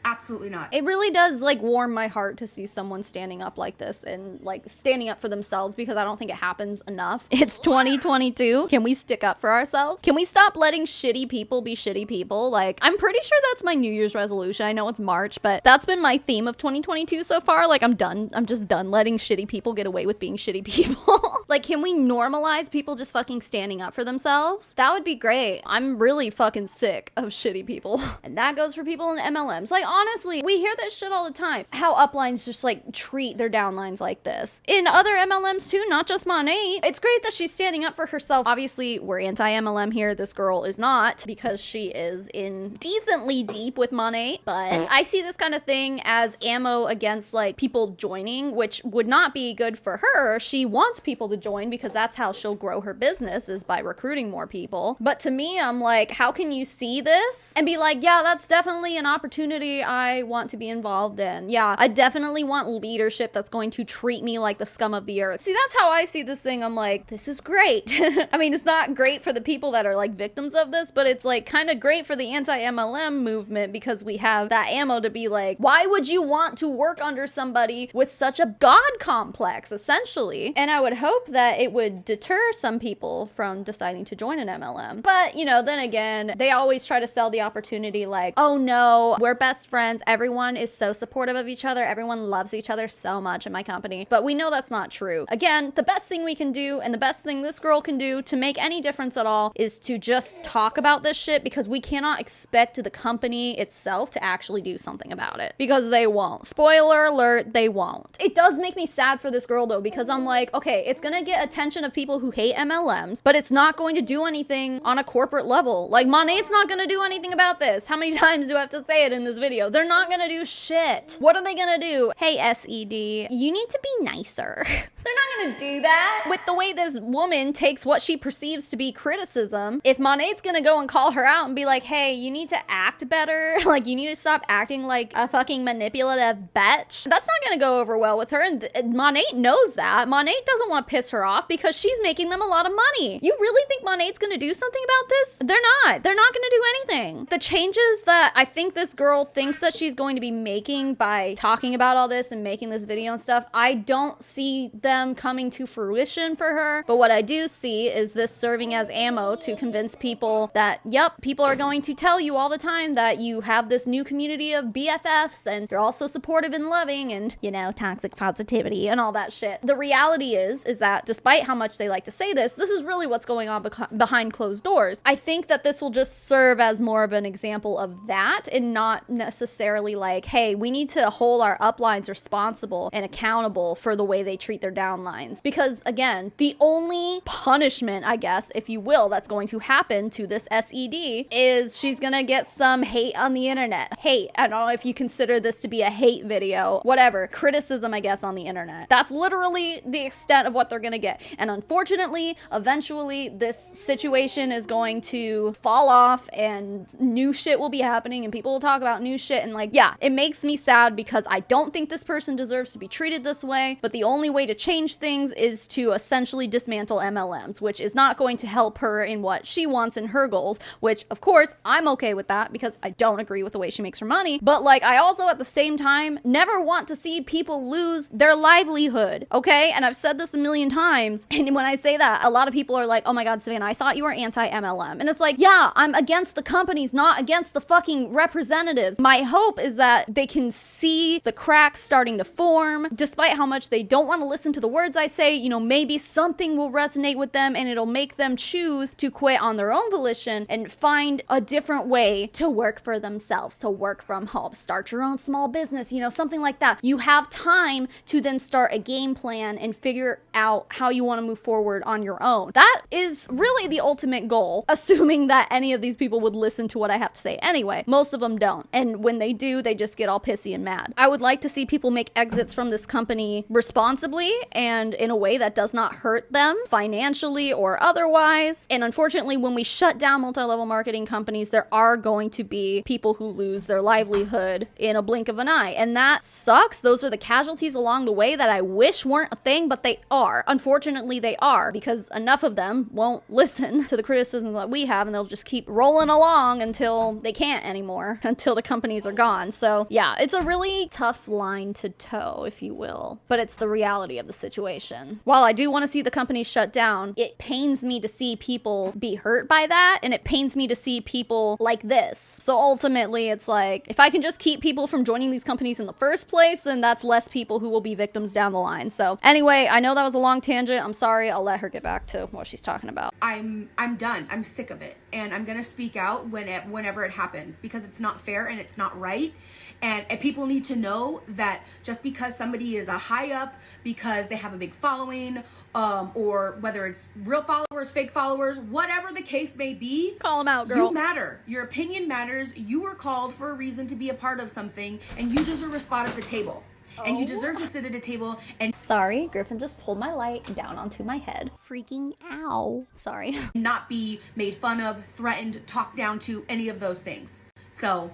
Absolutely not. It really does like warm my heart to see someone standing up like this and like standing up for themselves, because I don't think it happens enough. It's 2022. Can we stick up for ourselves? Can we stop letting shitty people be shitty people? Like, I'm pretty sure that's my New Year's resolution. I know it's March, but that's been my theme of 2022 so far. Like, I'm done. I'm just done letting shitty people get away with being shitty people. Like, can we normalize people just fucking standing up for themselves? That would be great. I'm really fucking sick of shitty people. And that goes for people in MLMs. Like, honestly, we hear this shit all the time. How uplines just like treat their downlines like this. In other MLMs too, not just Monat. It's great that she's standing up for herself. Obviously, we're anti-MLM here. This girl is not, because she is in decently deep with Monat. But I see this kind of thing as ammo against like people joining, which would not be good for her. She wants people to join because that's how she'll grow her business, is by recruiting more people. But to me, I'm like, how can you see this and be like, yeah, that's definitely an opportunity I want to be involved in. Yeah, I definitely want leadership that's going to treat me like the scum of the earth. See, that's how I see this thing. I'm like, this is great. I mean, it's not great for the people that are like victims of this, but it's like kind of great for the anti-MLM movement, because we have that ammo to be like, why would you want to work under somebody with such a god complex, essentially? And I would hope that it would deter some people from deciding to join an MLM. But, you know, then again, they always try to sell the opportunity like, oh no, we're best friends. Everyone is so supportive of each other. Everyone loves each other so much in my company. But we know that's not true. Again, the best thing we can do, and the best thing this girl can do to make any difference at all, is to just talk about this shit, because we cannot expect the company itself to actually do something about it, because they won't. Spoiler alert, they won't. It does make me sad for this girl though, because I'm like, okay, it's gonna get attention of people who hate MLMs, but it's not going to do anything on a corporate level. Like, Monat's not gonna do anything about this. How many times do I have to say it in this video? They're not gonna do shit. What are they gonna do? Hey, SED, you need to be nicer. They're not gonna do that. With the way this woman takes what she perceives to be criticism, if Monat's gonna go and call her out and be like, hey, you need to act better, like you need to stop acting like a fucking manipulative bitch, that's not gonna go over well with her. And Monat knows that. Monat doesn't want to piss her off because she's making them a lot of money. You really think Monat's gonna do something about this? They're not. They're not gonna do anything. The changes that I think this girl thinks that she's going to be making by talking about all this and making this video and stuff, I don't see them coming to fruition for her. But what I do see is this serving as ammo to convince people that, yep, people are going to tell you all the time that you have this new community of BFFs and you're also supportive and loving and, you know, toxic positivity and all that shit. The reality is that despite how much they like to say this is really what's going on behind closed doors. I think that this will just serve as more of an example of that and not necessarily like, hey, we need to hold our uplines responsible and accountable for the way they treat their downlines. Because again, the only punishment, I guess, if you will, that's going to happen to this SED is she's gonna get some hate on the internet. Hate. I don't know if you consider this to be a hate video, whatever. Criticism, I guess, on the internet. That's literally the extent of what they're gonna get. And unfortunately, eventually, this situation is going to fall off and new shit will be happening and people will talk about new shit. And like, yeah, it makes me sad because I don't think this person deserves to be treated this way. But the only way to change things is to essentially dismantle MLMs, which is not going to help her in what she wants in her goals, which of course I'm okay with that because I don't agree with the way she makes her money. But like, I also at the same time never want to see people lose their livelihood, okay? And I've said this a million times. And when I say that, a lot of people are like, oh my God, Savannah, I thought you were anti-MLM. And it's like, yeah, I'm against the companies, not against the fucking representatives. My hope is that they can see the cracks starting to form, despite how much they don't want to listen to the words I say. You know, maybe something will resonate with them and it'll make them choose to quit on their own volition and find a different way to work for themselves, to work from home, start your own small business, you know, something like that. You have time to then start a game plan and figure out how you want to move forward on your own. That is really the ultimate goal, assuming that any of these people would listen to what I have to say anyway. Most of them don't. And when they do, they just get all pissy and mad. I would like to see people make exits from this company responsibly and in a way that does not hurt them financially or otherwise. And unfortunately, when we shut down multi-level marketing companies, there are going to be people who lose their livelihood in a blink of an eye. And that sucks. Those are the casualties along the way that I wish weren't a thing, but they are. Unfortunately, they are, because enough of them won't listen to the criticism that we have, and they'll just keep rolling along until they can't anymore, until the companies are gone. So yeah, it's a really tough line to toe, if you will, but it's the reality of the situation. While I do want to see the companies shut down, it pains me to see people be hurt by that, and it pains me to see people like this. So ultimately, it's like, if I can just keep people from joining these companies in the first place, then that's less people who will be victims down the line. So anyway, I know that was a long tangent. I'm sorry. I'll let her get back to what she's talking about. I'm done. I'm sick of it. And I'm going to speak out whenever it happens, because it's not fair and it's not right. And people need to know that just because somebody is a high up, because they have a big following, or whether it's real followers, fake followers, whatever the case may be, call them out, girl. You matter. Your opinion matters. You were called for a reason to be a part of something, and you deserve a spot at the table. And you deserve to sit at a table and... Sorry, Griffin just pulled my light down onto my head. Freaking ow. Sorry. Not be made fun of, threatened, talked down to, any of those things. So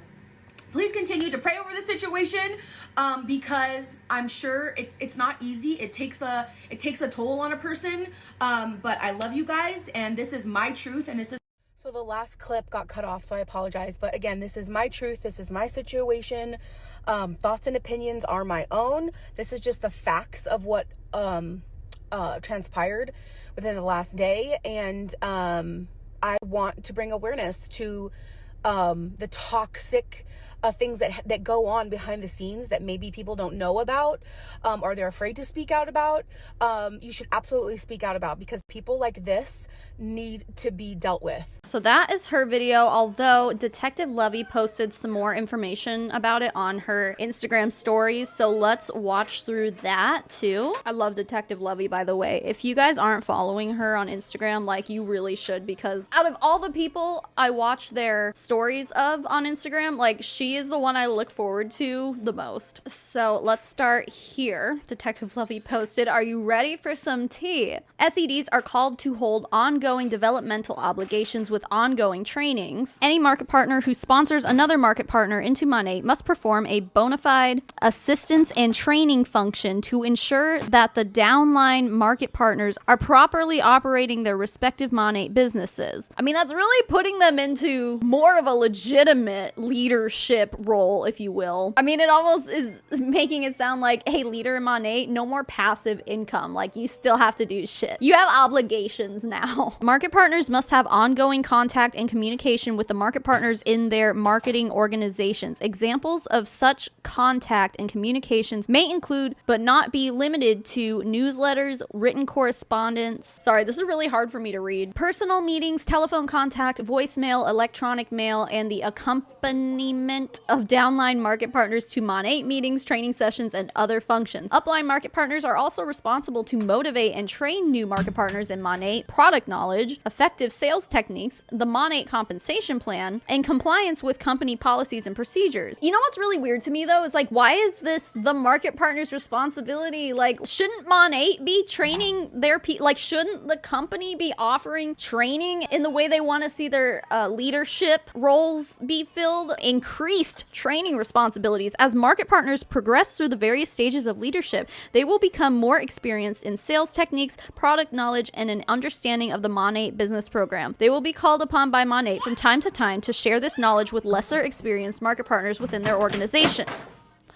please continue to pray over the situation, because I'm sure it's not easy. It takes a toll on a person, but I love you guys, and this is my truth, and this is... So the last clip got cut off, so I apologize. But again, this is my truth. This is my situation. Thoughts and opinions are my own. This is just the facts of what transpired within the last day. And I want to bring awareness to the toxic things that go on behind the scenes that maybe people don't know about, or they're afraid to speak out about. You should absolutely speak out about, because people like this need to be dealt with. So that is her video, although Detective Lovey posted some more information about it on her Instagram stories, so let's watch through that too. I love Detective Lovey, by the way. If you guys aren't following her on Instagram, like, you really should, because out of all the people I watch their stories stories of on Instagram. Like, she is the one I look forward to the most. So let's start here. Detective Fluffy posted, "Are you ready for some tea? SEDs are called to hold ongoing developmental obligations with ongoing trainings. Any market partner who sponsors another market partner into Monat must perform a bona fide assistance and training function to ensure that the downline market partners are properly operating their respective Monat businesses." I mean, that's really putting them into more of a legitimate leadership role, if you will. I mean, it almost is making it sound like, hey, leader in Monat, no more passive income. Like, you still have to do shit. You have obligations now. Market partners must have ongoing contact and communication with the market partners in their marketing organizations. Examples of such contact and communications may include, but not be limited to, newsletters, written correspondence. Sorry, this is really hard for me to read. Personal meetings, telephone contact, voicemail, electronic mail, and the accompaniment of downline market partners to Monat meetings, training sessions, and other functions. Upline market partners are also responsible to motivate and train new market partners in Monat product knowledge, effective sales techniques, the Monat compensation plan, and compliance with company policies and procedures. You know what's really weird to me though is like, why is this the market partner's responsibility? Like, shouldn't Monat be training their like, shouldn't the company be offering training in the way they want to see their leadership roles be filled? Increased training responsibilities. As market partners progress through the various stages of leadership, they will become more experienced in sales techniques, product knowledge, and an understanding of the Monat business program. They will be called upon by Monat from time to time to share this knowledge with lesser experienced market partners within their organization.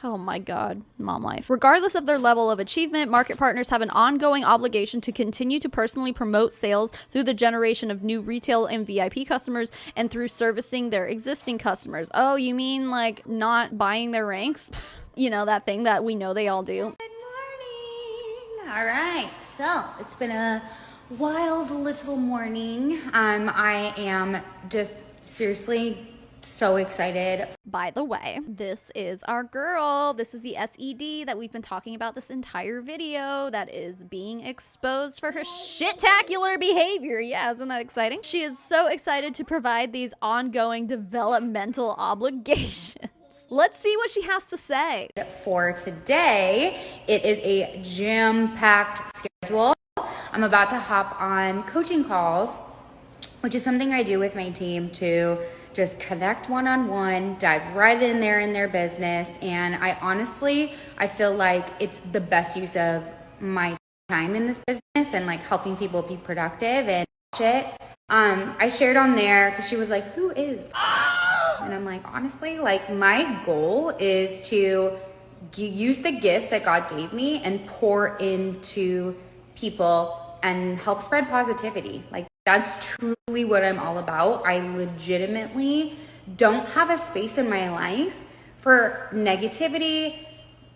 Oh my God, mom life. Regardless of their level of achievement, market partners have an ongoing obligation to continue to personally promote sales through the generation of new retail and VIP customers and through servicing their existing customers. Oh, you mean like not buying their ranks? You know, that thing that we know they all do. Good morning. All right, so it's been a wild little morning. I am just seriously so excited. By the way, this is our girl. This is the SED that we've been talking about this entire video that is being exposed for her shit-tacular behavior. Yeah, isn't that exciting? She is so excited to provide these ongoing developmental obligations. Let's see what she has to say. For today, it is a jam-packed schedule. I'm about to hop on coaching calls, which is something I do with my team to just connect one-on-one, dive right in there in their business. And I feel like it's the best use of my time in this business and like helping people be productive and watch it. I shared on there because she was like, who is? And I'm like, honestly, like my goal is to use the gifts that God gave me and pour into people and help spread positivity. Like, that's truly what I'm all about. I legitimately don't have a space in my life for negativity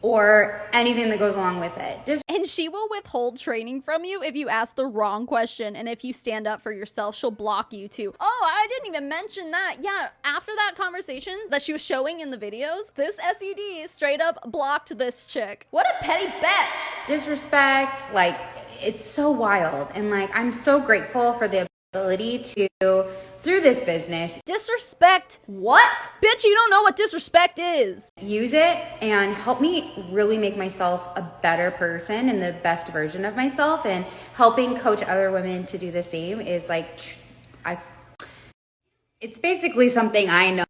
or anything that goes along with it. And she will withhold training from you if you ask the wrong question, and if you stand up for yourself, she'll block you too. Oh, I didn't even mention that. Yeah, after that conversation that she was showing in the videos, this SED straight up blocked this chick. What a petty bitch. Disrespect, like, it's so wild. And like, I'm so grateful for the ability to, through this business, disrespect what? Bitch, you don't know what disrespect is. Use it and help me really make myself a better person and the best version of myself, and helping coach other women to do the same is like, it's basically something I know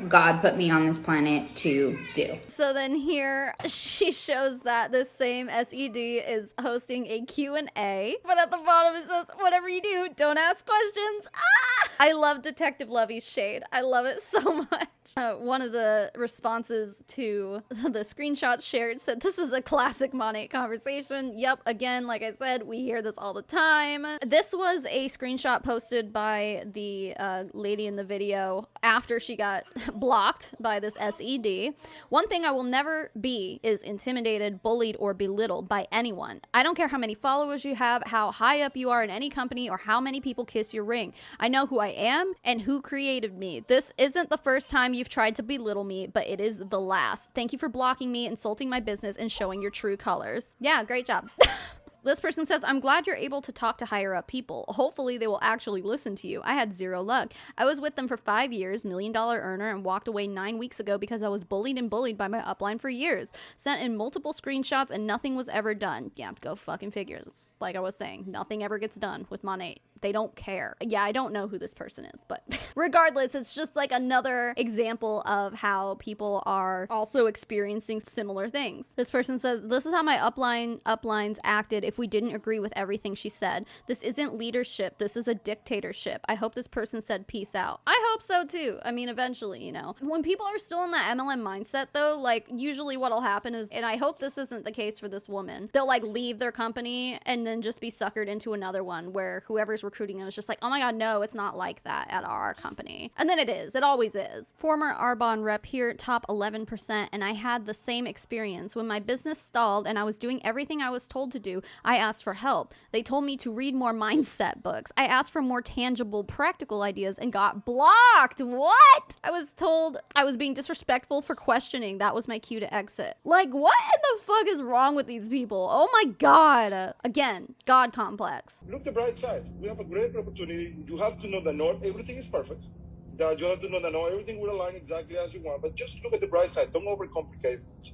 God put me on this planet to do. So then here she shows that this same SED is hosting a Q&A, but at the bottom it says, whatever you do, don't ask questions. Ah! I love Detective Lovey's shade. I love it so much. One of the responses to the screenshots shared said, this is a classic Monat conversation. Yep, again, like I said, we hear this all the time. This was a screenshot posted by the lady in the video after she got blocked by this SED. One thing I will never be is intimidated, bullied, or belittled by anyone. I don't care how many followers you have, how high up you are in any company, or how many people kiss your ring. I know who I am and who created me. This isn't the first time you've tried to belittle me, but it is the last. Thank you for blocking me, insulting my business, and showing your true colors. Yeah, great job. This person says, I'm glad you're able to talk to higher up people. Hopefully they will actually listen to you. I had zero luck. I was with them for 5 years, $1 million earner, and walked away 9 weeks ago because I was bullied by my upline for years. Sent in multiple screenshots and nothing was ever done. Yeah, go fucking figure. Like I was saying, nothing ever gets done with Monat. They don't care. Yeah, I don't know who this person is, but regardless, it's just like another example of how people are also experiencing similar things. This person says, this is how my uplines acted if we didn't agree with everything she said. This isn't leadership. This is a dictatorship. I hope this person said peace out. I hope so too. I mean, eventually, you know. When people are still in that MLM mindset though, like usually what'll happen is, and I hope this isn't the case for this woman, they'll like leave their company and then just be suckered into another one where whoever's recruiting them is just like, oh my god, no, it's not like that at our company. And then it is. It always is. Former Arbonne rep here, top 11%, and I had the same experience. When my business stalled and I was doing everything I was told to do, I asked for help. They told me to read more mindset books. I asked for more tangible, practical ideas and got blocked. What? I was told I was being disrespectful for questioning. That was my cue to exit. Like, what in the fuck is wrong with these people? Oh my god. Again, God complex. Look the bright side. We have a great opportunity. You have to know that not everything is perfect. That you have to know that not everything will align exactly as you want. But just look at the bright side. Don't overcomplicate it.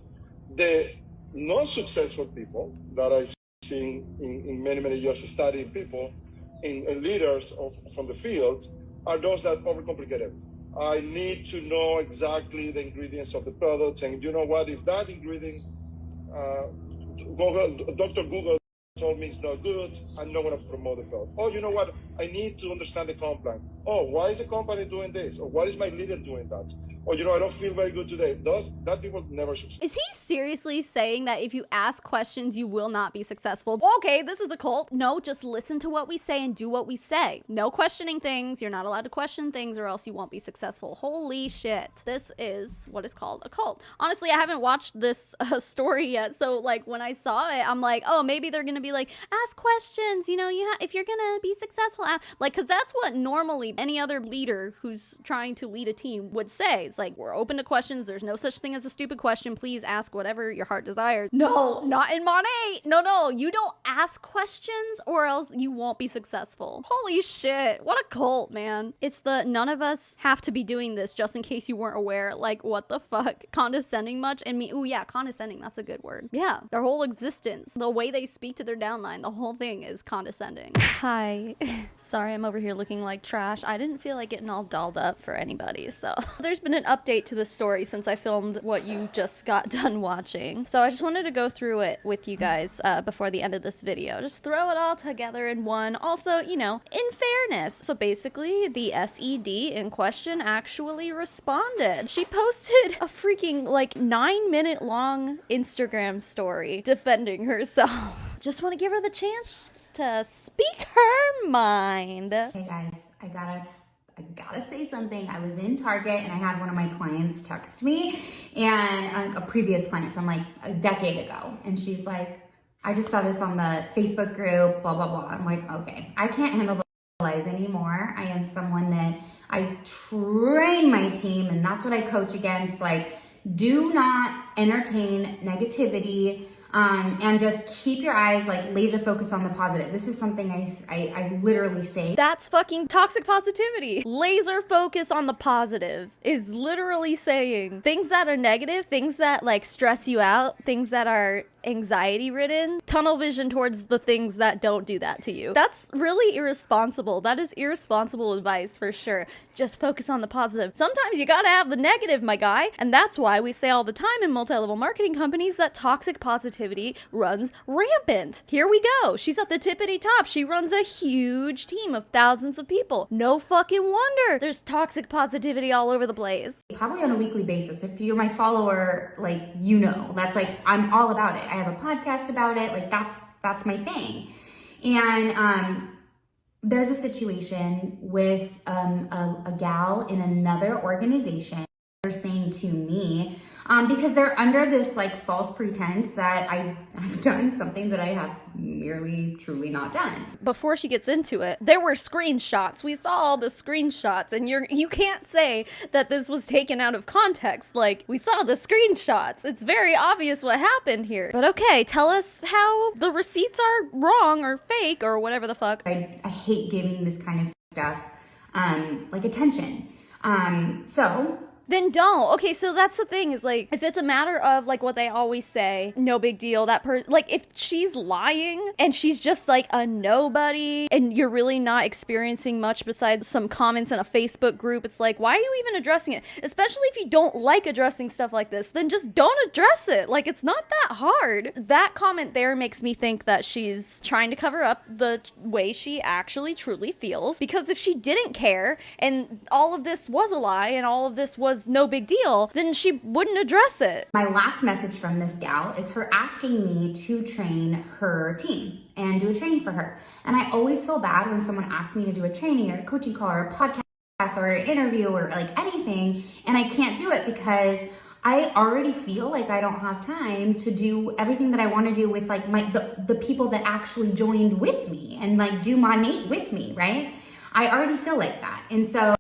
The non-successful people that I've seen in many, many years studying people and leaders from the field are those that overcomplicate it. I need to know exactly the ingredients of the products. And you know what? If that ingredient, Dr. Google told me it's not good, I'm not going to promote the product. Oh, you know what? I need to understand the comp plan. Oh, why is the company doing this? Or why is my leader doing that? Or, you know, I don't feel very good today. That people never succeed. Is he seriously saying that if you ask questions, you will not be successful? Okay, this is a cult. No, just listen to what we say and do what we say. No questioning things. You're not allowed to question things or else you won't be successful. Holy shit. This is what is called a cult. Honestly, I haven't watched this story yet. So, like, when I saw it, I'm like, oh, maybe they're going to be like, ask questions. You know, if you're going to be successful. Like, because that's what normally any other leader who's trying to lead a team would say. It's like, we're open to questions. There's no such thing as a stupid question. Please ask whatever your heart desires. No, not in Monat. No, you don't ask questions or else you won't be successful. Holy shit. What a cult, man. It's the none of us have to be doing this just in case you weren't aware. Like, what the fuck? Condescending much? And me, ooh, yeah, condescending. That's a good word. Yeah, their whole existence, the way they speak to their downline, the whole thing is condescending. Hi. Sorry, I'm over here looking like trash. I didn't feel like getting all dolled up for anybody, so. There's been an update to the story since I filmed what you just got done watching. So I just wanted to go through it with you guys before the end of this video. Just throw it all together in one. Also, you know, in fairness. So basically, the SED in question actually responded. She posted a freaking like 9-minute long Instagram story defending herself. Just want to give her the chance to speak her mind. Hey guys, I gotta say something. I was in Target and I had one of my clients text me, and a previous client from like a decade ago, and she's like, I just saw this on the Facebook group, blah blah blah. I'm like, okay, I can't handle the lies anymore. I am someone that I train my team, and that's what I coach against. Like, do not entertain negativity. And just keep your eyes like laser focused on the positive. This is something I literally say. That's fucking toxic positivity. Laser focus on the positive is literally saying things that are negative, things that like stress you out, things that are anxiety ridden, tunnel vision towards the things that don't do that to you. That's really irresponsible. That is irresponsible advice for sure. Just focus on the positive. Sometimes you gotta have the negative, my guy. And that's why we say all the time in multi-level marketing companies that toxic positivity runs rampant. Here we go. She's at the tippity top. She runs a huge team of thousands of people. No fucking wonder there's toxic positivity all over the place. Probably on a weekly basis. If you're my follower, like, you know, that's like, I'm all about it. I have a podcast about it. Like, that's my thing. And there's a situation with a gal in another organization. they're saying to me, because they're under this like false pretense that I have done something that I have merely truly not done. Before she gets into it, there were screenshots. We saw all the screenshots, and you can't say that this was taken out of context. Like, we saw the screenshots. It's very obvious what happened here. But okay, tell us how the receipts are wrong or fake or whatever the fuck. I hate giving this kind of stuff like attention. So Then don't. Okay, so that's the thing is like, if it's a matter of like what they always say, no big deal, like if she's lying and she's just like a nobody and you're really not experiencing much besides some comments in a Facebook group, it's like, why are you even addressing it? Especially if you don't like addressing stuff like this, then just don't address it. Like, it's not that hard. That comment there makes me think that she's trying to cover up the way she actually truly feels, because if she didn't care and all of this was a lie and all of this was no big deal, then she wouldn't address it. my last message from this gal is her asking me to train her team and do a training for her. And I always feel bad when someone asks me to do a training or a coaching call or a podcast or an interview or like anything, and I can't do it because I already feel like I don't have time to do everything that I want to do with like the people that actually joined with me and like do Monat with me, right? I already feel like that. And so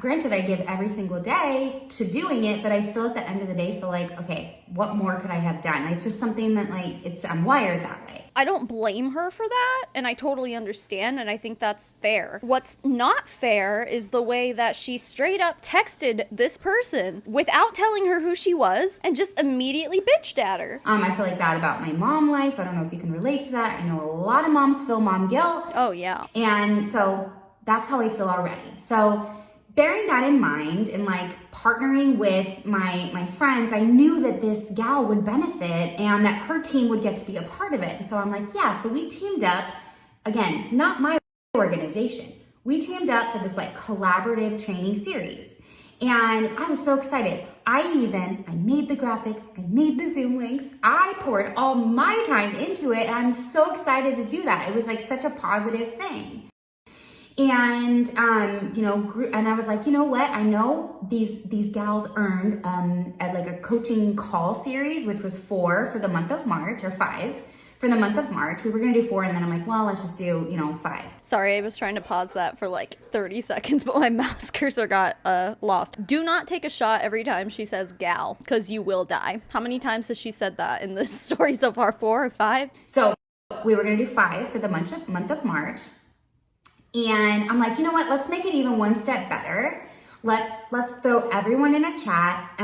granted, I give every single day to doing it, but I still at the end of the day feel like, okay, what more could I have done? It's just something that like, I'm wired that way. I don't blame her for that, and I totally understand, and I think that's fair. What's not fair is the way that she straight up texted this person without telling her who she was and just immediately bitched at her. I feel like that about my mom life. I don't know if you can relate to that. I know a lot of moms feel mom guilt. Oh, yeah. And so that's how I feel already. So bearing that in mind and like partnering with my friends, I knew that this gal would benefit and that her team would get to be a part of it. And so I'm like, yeah, so we teamed up, again, not my organization. We teamed up for this like collaborative training series. And I was so excited. I made the graphics, I made the Zoom links, I poured all my time into it. And I'm so excited to do that. It was like such a positive thing. And, and I was like, you know what? I know these gals earned, like a coaching call series, which was 4 for the month of March, or 5 for the month of March. We were going to do 4. And then I'm like, well, let's just do, 5. Sorry, I was trying to pause that for like 30 seconds, but my mouse cursor got lost. Do not take a shot every time she says gal, because you will die. How many times has she said that in this story so far? 4 or 5? So we were going to do 5 for the month of March. And I'm like, you know what? Let's make it even one step better. Let's throw everyone in a chat,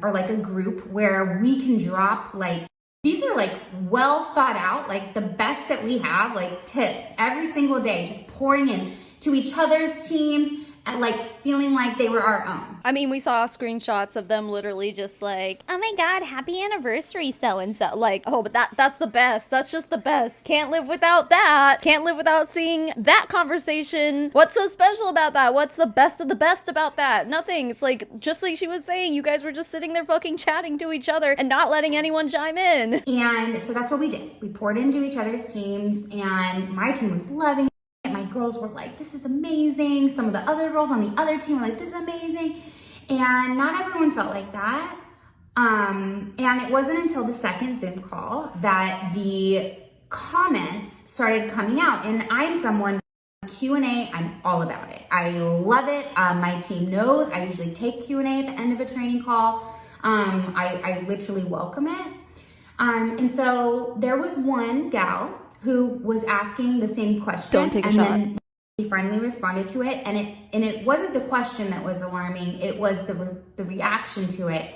or like a group where we can drop like, these are like well thought out, like the best that we have, like tips every single day, just pouring in to each other's teams and like feeling like they were our own. I mean, we saw screenshots of them literally just like, oh my god, happy anniversary so-and-so. Like, oh, but that's the best. That's just the best. Can't live without that. Can't live without seeing that conversation. What's so special about that? What's the best of the best about that? Nothing. It's like, just like she was saying, you guys were just sitting there fucking chatting to each other and not letting anyone chime in. And so that's what we did. We poured into each other's teams, and my team was loving it. My girls were like, this is amazing. Some of the other girls on the other team were like, this is amazing. And not everyone felt like that. And it wasn't until the second Zoom call that the comments started coming out. And I'm someone, Q&A, I'm all about it. I love it. My team knows I usually take Q&A at the end of a training call. I literally welcome it. And so there was one gal who was asking the same question. Don't take a shot. Then he finally responded to it, and it wasn't the question that was alarming. It was the reaction to it.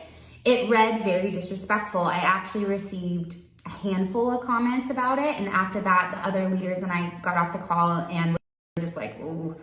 It read very disrespectful. I actually received a handful of comments about it, and after that, the other leaders and I got off the call and were just like, ooh,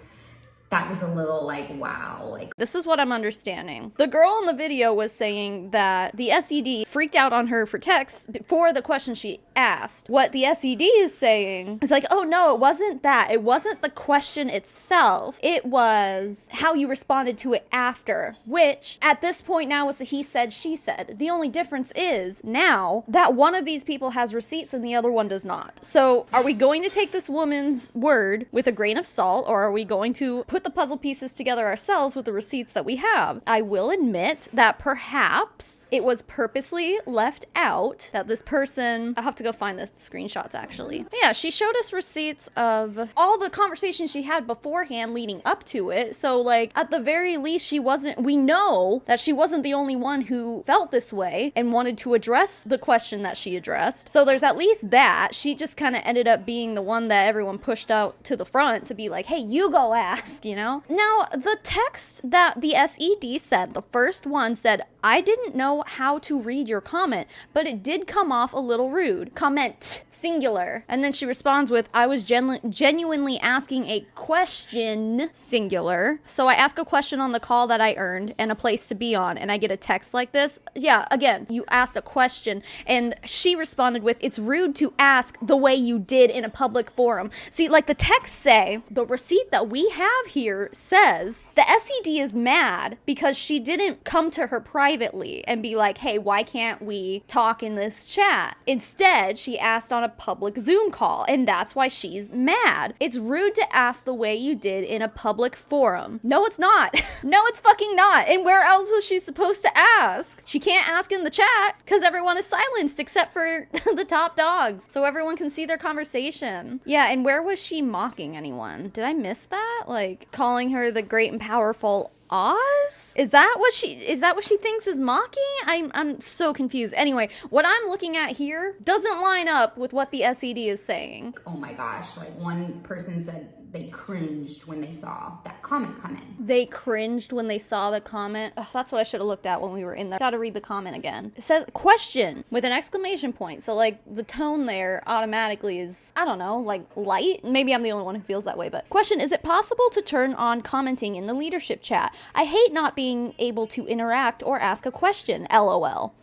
that was a little like, wow. Like, this is what I'm understanding. The girl in the video was saying that the SED freaked out on her for text for the question she asked. What the SED is saying is like, oh no, it wasn't that. It wasn't the question itself. It was how you responded to it after, which at this point now it's a he said, she said. The only difference is now that one of these people has receipts and the other one does not. So are we going to take this woman's word with a grain of salt, or are we going to put put the puzzle pieces together ourselves with the receipts that we have. I will admit that perhaps it was purposely left out that this person, I'll have to go find the screenshots actually. But yeah, she showed us receipts of all the conversations she had beforehand leading up to it. So like at the very least we know that she wasn't the only one who felt this way and wanted to address the question that she addressed. So there's at least that. She just kind of ended up being the one that everyone pushed out to the front to be like, hey, you go ask, you know? Now, the text that the SED said, the first one said, I didn't know how to read your comment, but it did come off a little rude. Comment, singular. And then she responds with, I was genuinely asking a question, singular. So I ask a question on the call that I earned and a place to be on, and I get a text like this. Yeah, again, you asked a question, and she responded with, it's rude to ask the way you did in a public forum. See, like the texts say, the receipt that we have here says the SED is mad because she didn't come to her privately and be like, hey, why can't we talk in this chat? Instead, she asked on a public Zoom call, and that's why she's mad. It's rude to ask the way you did in a public forum. No, it's not. No, it's fucking not. And where else was she supposed to ask? She can't ask in the chat because everyone is silenced except for the top dogs, so everyone can see their conversation. Yeah, and where was she mocking anyone? Did I miss that? Like calling her the great and powerful Oz? Is that what she thinks is mocking? I'm so confused. Anyway, what I'm looking at here doesn't line up with what the SED is saying. Oh my gosh, like one person said they cringed when they saw that comment come in. They cringed when they saw the comment. Ugh, that's what I should have looked at when we were in there. Gotta read the comment again. It says question with an exclamation point. So like the tone there automatically is, I don't know, like light. Maybe I'm the only one who feels that way, but question, is it possible to turn on commenting in the leadership chat? I hate not being able to interact or ask a question, LOL.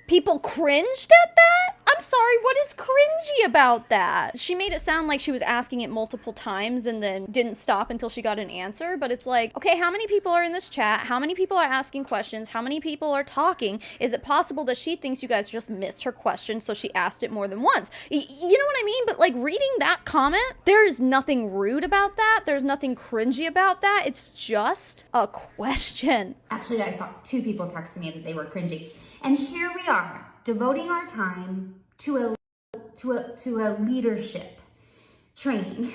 People cringed at that? I'm sorry, what is cringy about that? She made it sound like she was asking it multiple times and then didn't stop until she got an answer, but it's like, okay, how many people are in this chat? How many people are asking questions? How many people are talking? Is it possible that she thinks you guys just missed her question, so she asked it more than once? You know what I mean? But like reading that comment, there is nothing rude about that. There's nothing cringy about that. It's just a question. Actually, I saw 2 people text me that they were cringy. And here we are, devoting our time to a leadership training.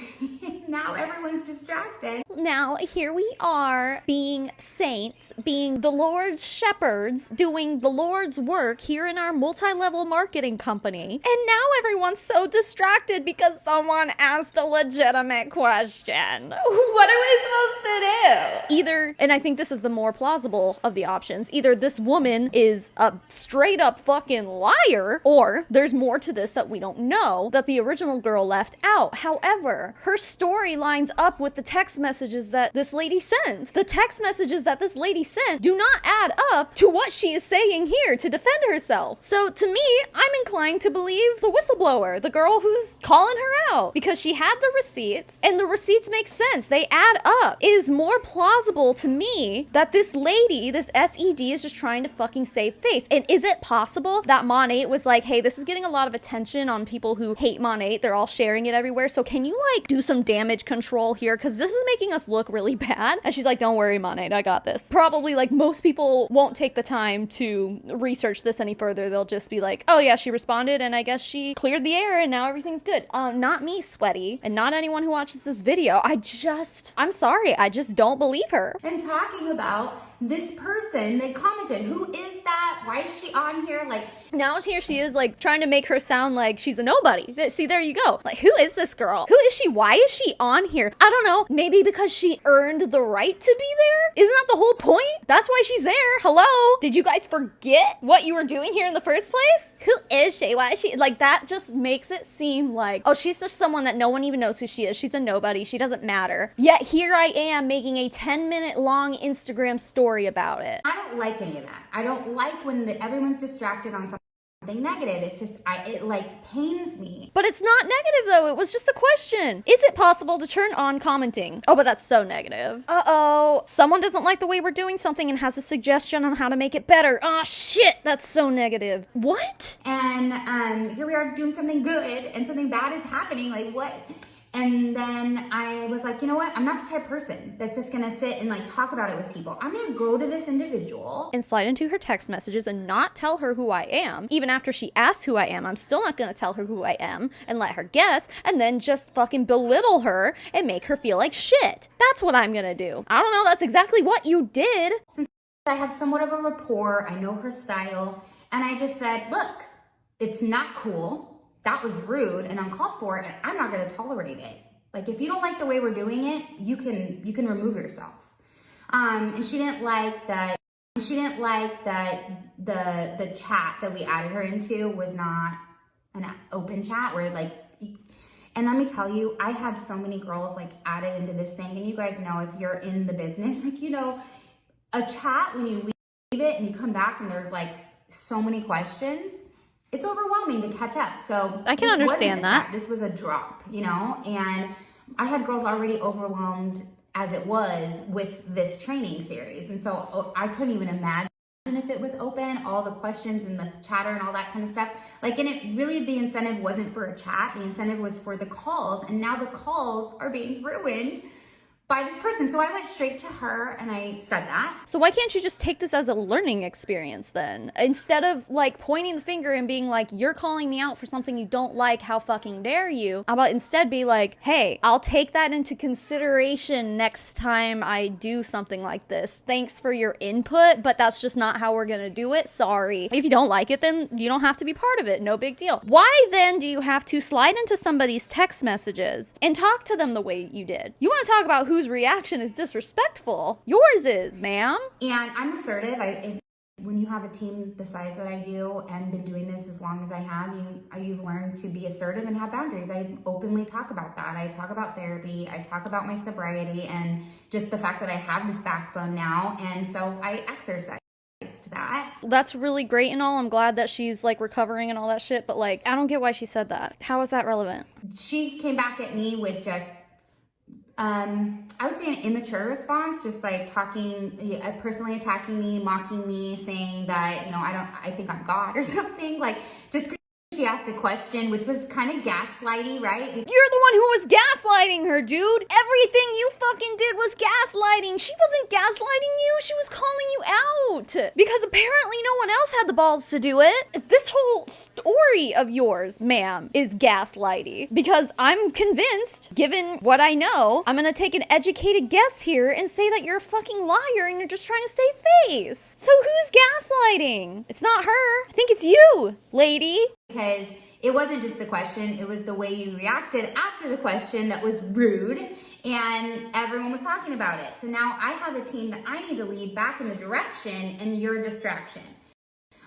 Now everyone's distracted. Now here we are being saints, being the Lord's shepherds, doing the Lord's work here in our multi-level marketing company. And now everyone's so distracted because someone asked a legitimate question. What are we supposed to do? Either, and I think this is the more plausible of the options, either this woman is a straight up fucking liar, or there's more to this that we don't know that the original girl left out. However, her story lines up with the text messages that this lady sent. The text messages that this lady sent do not add up to what she is saying here to defend herself. So to me, I'm inclined to believe the whistleblower, the girl who's calling her out, because she had the receipts and the receipts make sense. They add up. It is more plausible to me that this lady, this SED, is just trying to fucking save face. And is it possible that Monat was like, hey, this is getting a lot of attention on people who hate Monat. They're all sharing it everywhere. So can you like do some damage control here? Because this is making us look really bad. And she's like, don't worry, Monat, I got this. Probably like most people won't take the time to research this any further. They'll just be like, oh yeah, she responded and I guess she cleared the air and now everything's good. Not me, Sweaty, and not anyone who watches this video. I'm sorry, I just don't believe her. And talking about this person that commented, who is that? Why is she on here? Like, now here she is like trying to make her sound like she's a nobody. See, there you go. Like, who is this girl? Who is she? Why is she on here? I don't know. Maybe because she earned the right to be there? Isn't that the whole point? That's why she's there. Hello? Did you guys forget what you were doing here in the first place? Who is she? Why is she? Like, that just makes it seem like, oh, she's just someone that no one even knows who she is. She's a nobody. She doesn't matter. Yet here I am making a 10-minute long Instagram story about it. I don't like any of that. I don't like when everyone's distracted on something negative. It's just, it like pains me. But it's not negative though. It was just a question. Is it possible to turn on commenting? Oh, but that's so negative. Uh-oh. Someone doesn't like the way we're doing something and has a suggestion on how to make it better. Ah, shit. That's so negative. What? And here we are doing something good and something bad is happening. Like, what? And then I was like, you know what? I'm not the type of person that's just gonna sit and like talk about it with people. I'm gonna go to this individual and slide into her text messages and not tell her who I am. Even after she asks who I am, I'm still not gonna tell her who I am and let her guess and then just fucking belittle her and make her feel like shit. That's what I'm gonna do. I don't know, that's exactly what you did. Since I have somewhat of a rapport, I know her style, and I just said, look, it's not cool. That was rude and uncalled for, and I'm not gonna tolerate it. Like, if you don't like the way we're doing it, you can remove yourself. And she didn't like that. She didn't like that the chat that we added her into was not an open chat where like. And let me tell you, I had so many girls like added into this thing, and you guys know if you're in the business, like you know, a chat when you leave it and you come back and there's like so many questions. It's overwhelming to catch up. So I can understand that. Chat. This was a drop, you know, and I had girls already overwhelmed as it was with this training series. And so I couldn't even imagine if it was open, all the questions and the chatter and all that kind of stuff. Like, and it really, the incentive wasn't for a chat. The incentive was for the calls. And now the calls are being ruined by this person. So I went straight to her and I said that. So why can't you just take this as a learning experience then? Instead of like pointing the finger and being like, you're calling me out for something you don't like, how fucking dare you? How about instead be like, hey, I'll take that into consideration next time I do something like this. Thanks for your input, but that's just not how we're gonna do it. Sorry. If you don't like it, then you don't have to be part of it. No big deal. Why then do you have to slide into somebody's text messages and talk to them the way you did? You want to talk about whose reaction is disrespectful? Yours is, ma'am. And I'm assertive. When you have a team the size that I do and been doing this as long as I have, you've learned to be assertive and have boundaries. I openly talk about that. I talk about therapy. I talk about my sobriety and just the fact that I have this backbone now. And so I exercise that. That's really great and all. I'm glad that she's like recovering and all that shit, but like, I don't get why she said that. How is that relevant? She came back at me with just I would say an immature response, just like talking, personally attacking me, mocking me, saying that, you know, I think I'm God or something. Like, just 'cause she asked a question, which was kind of gaslighty, right? You're the one who was gaslighting her, dude. Everything you fucking did was gaslighting. She wasn't gaslighting you. She was calling you out. Because apparently no one else had the balls to do it. This whole story of yours, ma'am, is gaslighting. Because I'm convinced, given what I know, I'm gonna take an educated guess here and say that you're a fucking liar and you're just trying to save face. So who's gaslighting? It's not her. I think it's you, lady. Because it wasn't just the question, it was the way you reacted after the question that was rude, and everyone was talking about it. So now I have a team that I need to lead back in the direction, and you're a distraction.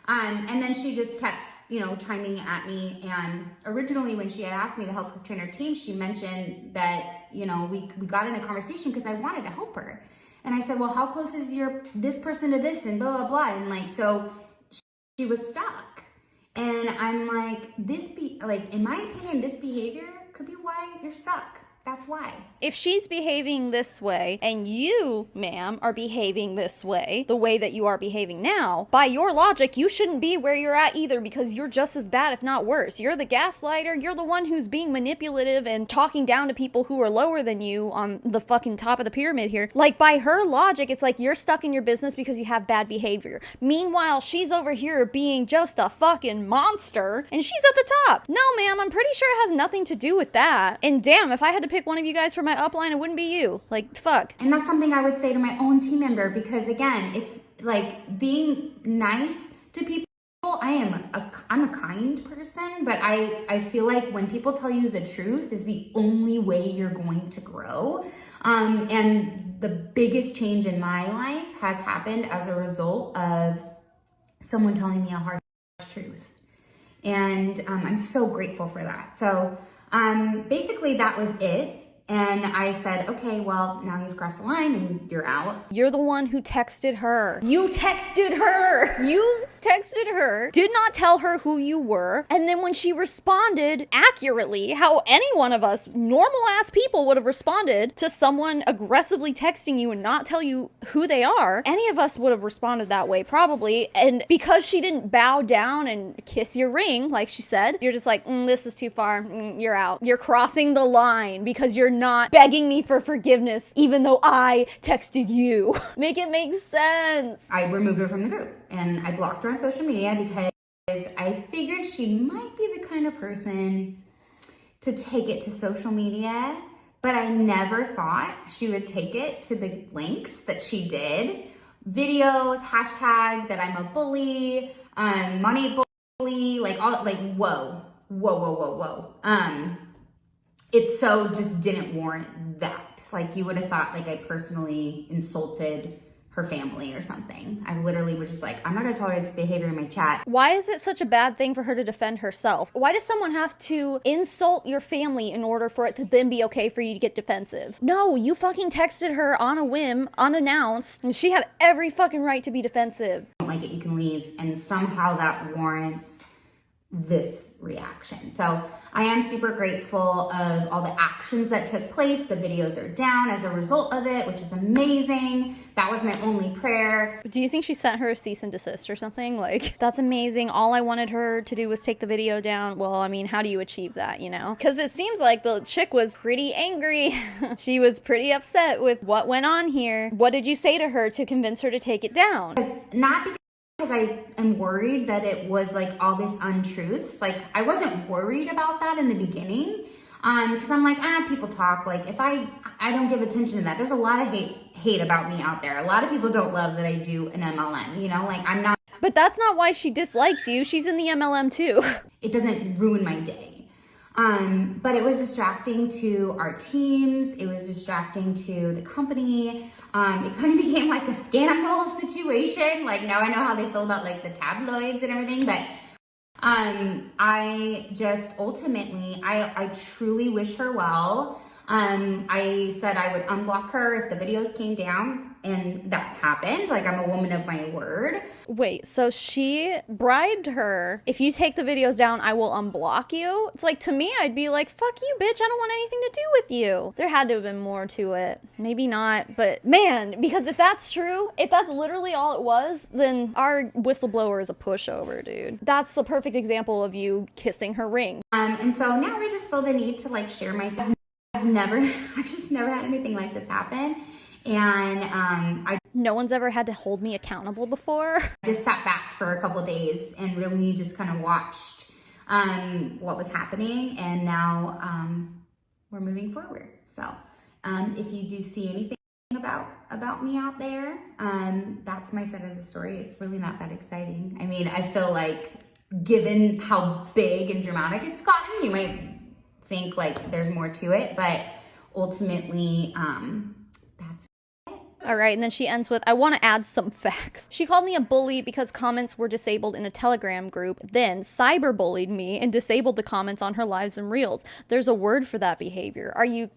And then she just kept, you know, chiming at me. And originally when she had asked me to help her train her team, she mentioned that, you know, we got in a conversation because I wanted to help her. And I said, well, how close is this person to this, and blah, blah, blah. And like, so she was stuck. And I'm like, in my opinion, this behavior could be why you're stuck. That's why. If she's behaving this way and you, ma'am, are behaving this way, the way that you are behaving now, by your logic, you shouldn't be where you're at either, because you're just as bad, if not worse. You're the gaslighter. You're the one who's being manipulative and talking down to people who are lower than you on the fucking top of the pyramid here. Like, by her logic, it's like you're stuck in your business because you have bad behavior. Meanwhile, she's over here being just a fucking monster and she's at the top. No, ma'am, I'm pretty sure it has nothing to do with that. And damn, if I had to pick one of you guys for my upline, it wouldn't be you. Like, fuck. And that's something I would say to my own team member, because again, it's like being nice to people. I'm a kind person, but I feel like when people tell you the truth is the only way you're going to grow. And the biggest change in my life has happened as a result of someone telling me a hard truth. And I'm so grateful for that. So basically that was it. And I said, okay, well, now you've crossed the line and you're out. You're the one who texted her. You texted her. You texted her, did not tell her who you were, and then when she responded accurately, how any one of us normal ass people would have responded to someone aggressively texting you and not tell you who they are, any of us would have responded that way probably. And because she didn't bow down and kiss your ring, like she said, you're just like, this is too far, you're out. You're crossing the line because you're not begging me for forgiveness even though I texted you. Make it make sense. I removed her from the group and I blocked her on social media because I figured she might be the kind of person to take it to social media, but I never thought she would take it to the links that she did. Videos, hashtag that I'm a bully, Monat bully, like all, like, whoa. It so just didn't warrant that. Like, you would have thought like I personally insulted her family or something. I literally was just like, I'm not gonna tolerate this behavior in my chat. Why is it such a bad thing for her to defend herself? Why does someone have to insult your family in order for it to then be okay for you to get defensive? No, you fucking texted her on a whim, unannounced, and she had every fucking right to be defensive. Don't like it, you can leave. And somehow that warrants this reaction. So I am super grateful of all the actions that took place. The videos are down as a result of it, which is amazing. That was my only prayer. Do you think she sent her a cease and desist or something? Like, that's amazing. All I wanted her to do was take the video down. Well, I mean, how do you achieve that, you know? Because it seems like the chick was pretty angry. She was pretty upset with what went on here. What did you say to her to convince her to take it down? Not because I am worried that it was like all these untruths. Like, I wasn't worried about that in the beginning. Because I'm like, people talk. Like, if I don't give attention to that. There's a lot of hate about me out there. A lot of people don't love that I do an MLM, you know? Like, I'm not. But that's not why she dislikes you. She's in the MLM too. It doesn't ruin my day. But it was distracting to our teams. It was distracting to the company. It kind of became like a scandal situation. Like, now I know how they feel about like the tabloids and everything, but I just ultimately, I truly wish her well. I said I would unblock her if the videos came down, and that happened. Like, I'm a woman of my word. Wait, so she bribed her, if you take the videos down, I will unblock you? It's like, to me, I'd be like, fuck you, bitch, I don't want anything to do with you. There had to have been more to it. Maybe not, but man, because if that's true, if that's literally all it was, then our whistleblower is a pushover, dude. That's the perfect example of you kissing her ring. And so now I just feel the need to like share myself. I've just never had anything like this happen. And no one's ever had to hold me accountable before. I just sat back for a couple days and really just kind of watched what was happening. And now we're moving forward. So if you do see anything about me out there, that's my side of the story. It's really not that exciting. I mean, I feel like given how big and dramatic it's gotten, you might think like there's more to it, but ultimately that's it. All right, and then she ends with, I want to add some facts. She called me a bully because comments were disabled in a Telegram group, then cyberbullied me and disabled the comments on her lives and reels. There's a word for that behavior. Are you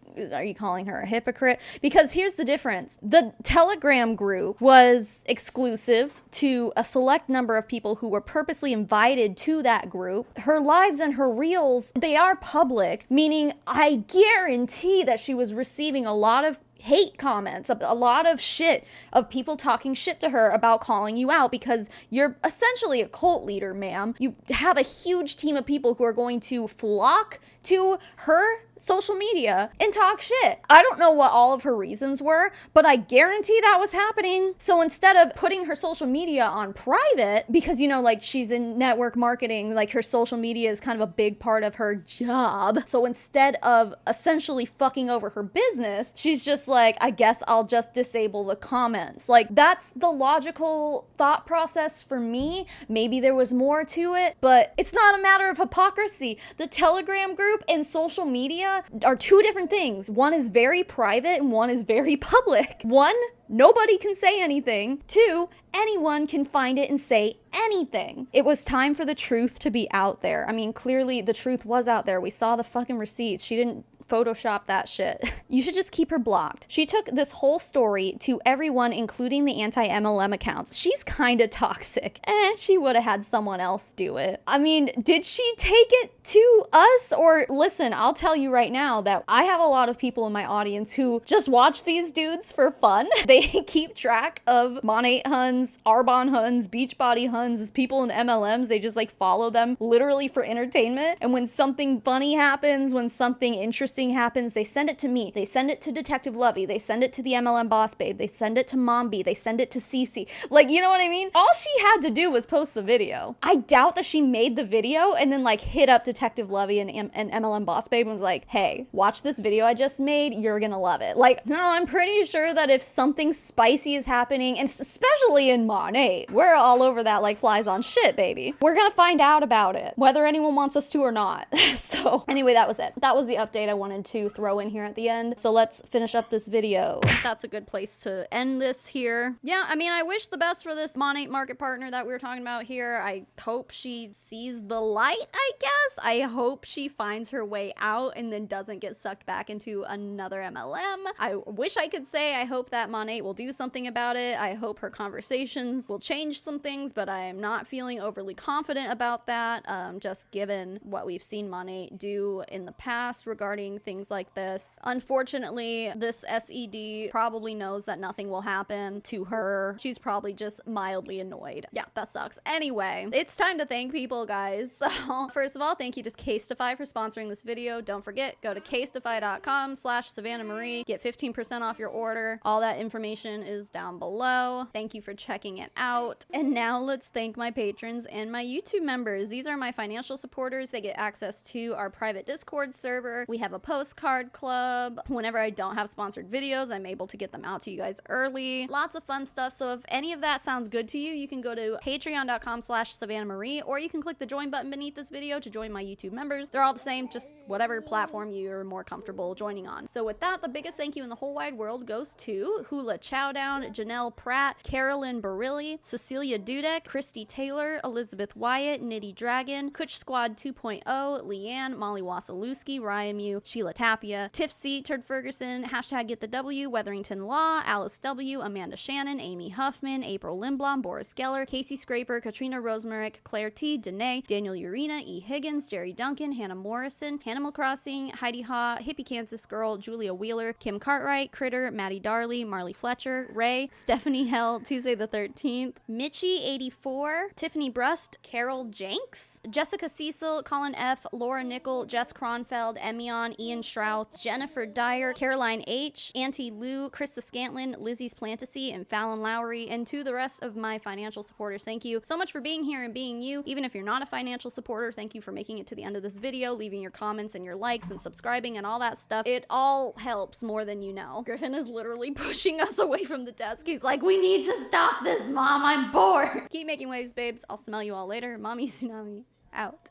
calling her a hypocrite? Because here's the difference. The Telegram group was exclusive to a select number of people who were purposely invited to that group. Her lives and her reels, they are public, meaning I guarantee that she was receiving a lot of hate comments, a lot of shit of people talking shit to her about calling you out because you're essentially a cult leader, ma'am. You have a huge team of people who are going to flock to her social media and talk shit. I don't know what all of her reasons were, but I guarantee that was happening. So instead of putting her social media on private, because, you know, like she's in network marketing, like her social media is kind of a big part of her job. So instead of essentially fucking over her business, she's just like, I guess I'll just disable the comments. Like, that's the logical thought process for me. Maybe there was more to it, but it's not a matter of hypocrisy. The Telegram group and social media are two different things. One is very private and one is very public. One, nobody can say anything. Two, anyone can find it and say anything. It was time for the truth to be out there. I mean, clearly the truth was out there. We saw the fucking receipts. She didn't Photoshop that shit. You should just keep her blocked. She took this whole story to everyone, including the anti-MLM accounts. She's kind of toxic. She would have had someone else do it. I mean, did she take it to us? Or listen, I'll tell you right now that I have a lot of people in my audience who just watch these dudes for fun. They keep track of Monat Huns, Arbonne Huns, Beachbody Huns, as people in MLMs. They just like follow them literally for entertainment. And when something funny happens, when something interesting happens, they send it to me. They send it to Detective Lovey. They send it to the MLM Boss Babe. They send it to Mombi. They send it to Cece. Like, you know what I mean? All she had to do was post the video. I doubt that she made the video and then like hit up Detective Lovey and MLM Boss Babe and was like, hey, watch this video I just made. You're gonna love it. Like, no, I'm pretty sure that if something spicy is happening, and especially in Monat, we're all over that like flies on shit, baby. We're gonna find out about it, whether anyone wants us to or not. So anyway, that was it. That was the update I wanted to throw in here at the end. So let's finish up this video. That's a good place to end this here. Yeah, I mean, I wish the best for this Monat market partner that we were talking about here. I hope she sees the light, I guess. I hope she finds her way out and then doesn't get sucked back into another MLM. I wish I could say I hope that Monat will do something about it. I hope her conversations will change some things, but I am not feeling overly confident about that, just given what we've seen Monat do in the past regarding things like this. Unfortunately, this SED probably knows that nothing will happen to her. She's probably just mildly annoyed. Yeah, that sucks. Anyway, it's time to thank people, guys. So first of all, thank you to Casetify for sponsoring this video. Don't forget, go to casetify.com/SavannahMarie. Get 15% off your order. All that information is down below. Thank you for checking it out. And now let's thank my patrons and my YouTube members. These are my financial supporters. They get access to our private Discord server. We have a postcard club. Whenever I don't have sponsored videos, I'm able to get them out to you guys early. Lots of fun stuff. So if any of that sounds good to you, you can go to patreon.com/SavannahMarie, or you can click the join button beneath this video to join my YouTube members. They're all the same, just whatever platform you're more comfortable joining on. So with that, the biggest thank you in the whole wide world goes to Hula Chowdown, Janelle Pratt, Carolyn Barilli, Cecilia Dudek, Christy Taylor, Elizabeth Wyatt, Nitty Dragon, Kutch Squad 2.0, Leanne, Molly Wasilewski, Ryan Mew, Sheila Tapia, Tiff C, Turd Ferguson, hashtag Get the W, Weatherington Law, Alice W, Amanda Shannon, Amy Huffman, April Lindblom, Boris Geller, Casey Scraper, Katrina Rosemaric, Claire T, Danae, Daniel Urena, E. Higgins, Jerry Duncan, Hannah Morrison, Animal Crossing, Heidi Ha, Hippie Kansas Girl, Julia Wheeler, Kim Cartwright, Critter, Maddie Darley, Marley Fletcher, Ray, Stephanie Hell, Tuesday the 13th, Mitchie84, Tiffany Brust, Carol Jenks, Jessica Cecil, Colin F, Laura Nickel, Jess Kronfeld, Emion, Ian Shrouth, Jennifer Dyer, Caroline H, Auntie Lou, Krista Scantlin, Lizzie's Plantasy, and Fallon Lowry, and to the rest of my financial supporters, thank you so much for being here and being you. Even if you're not a financial supporter, thank you for making it to the end of this video, leaving your comments and your likes and subscribing and all that stuff. It all helps more than you know. Griffin is literally pushing us away from the desk. He's like, we need to stop this, Mom. I'm bored. Keep making waves, babes. I'll smell you all later. Mommy Tsunami out.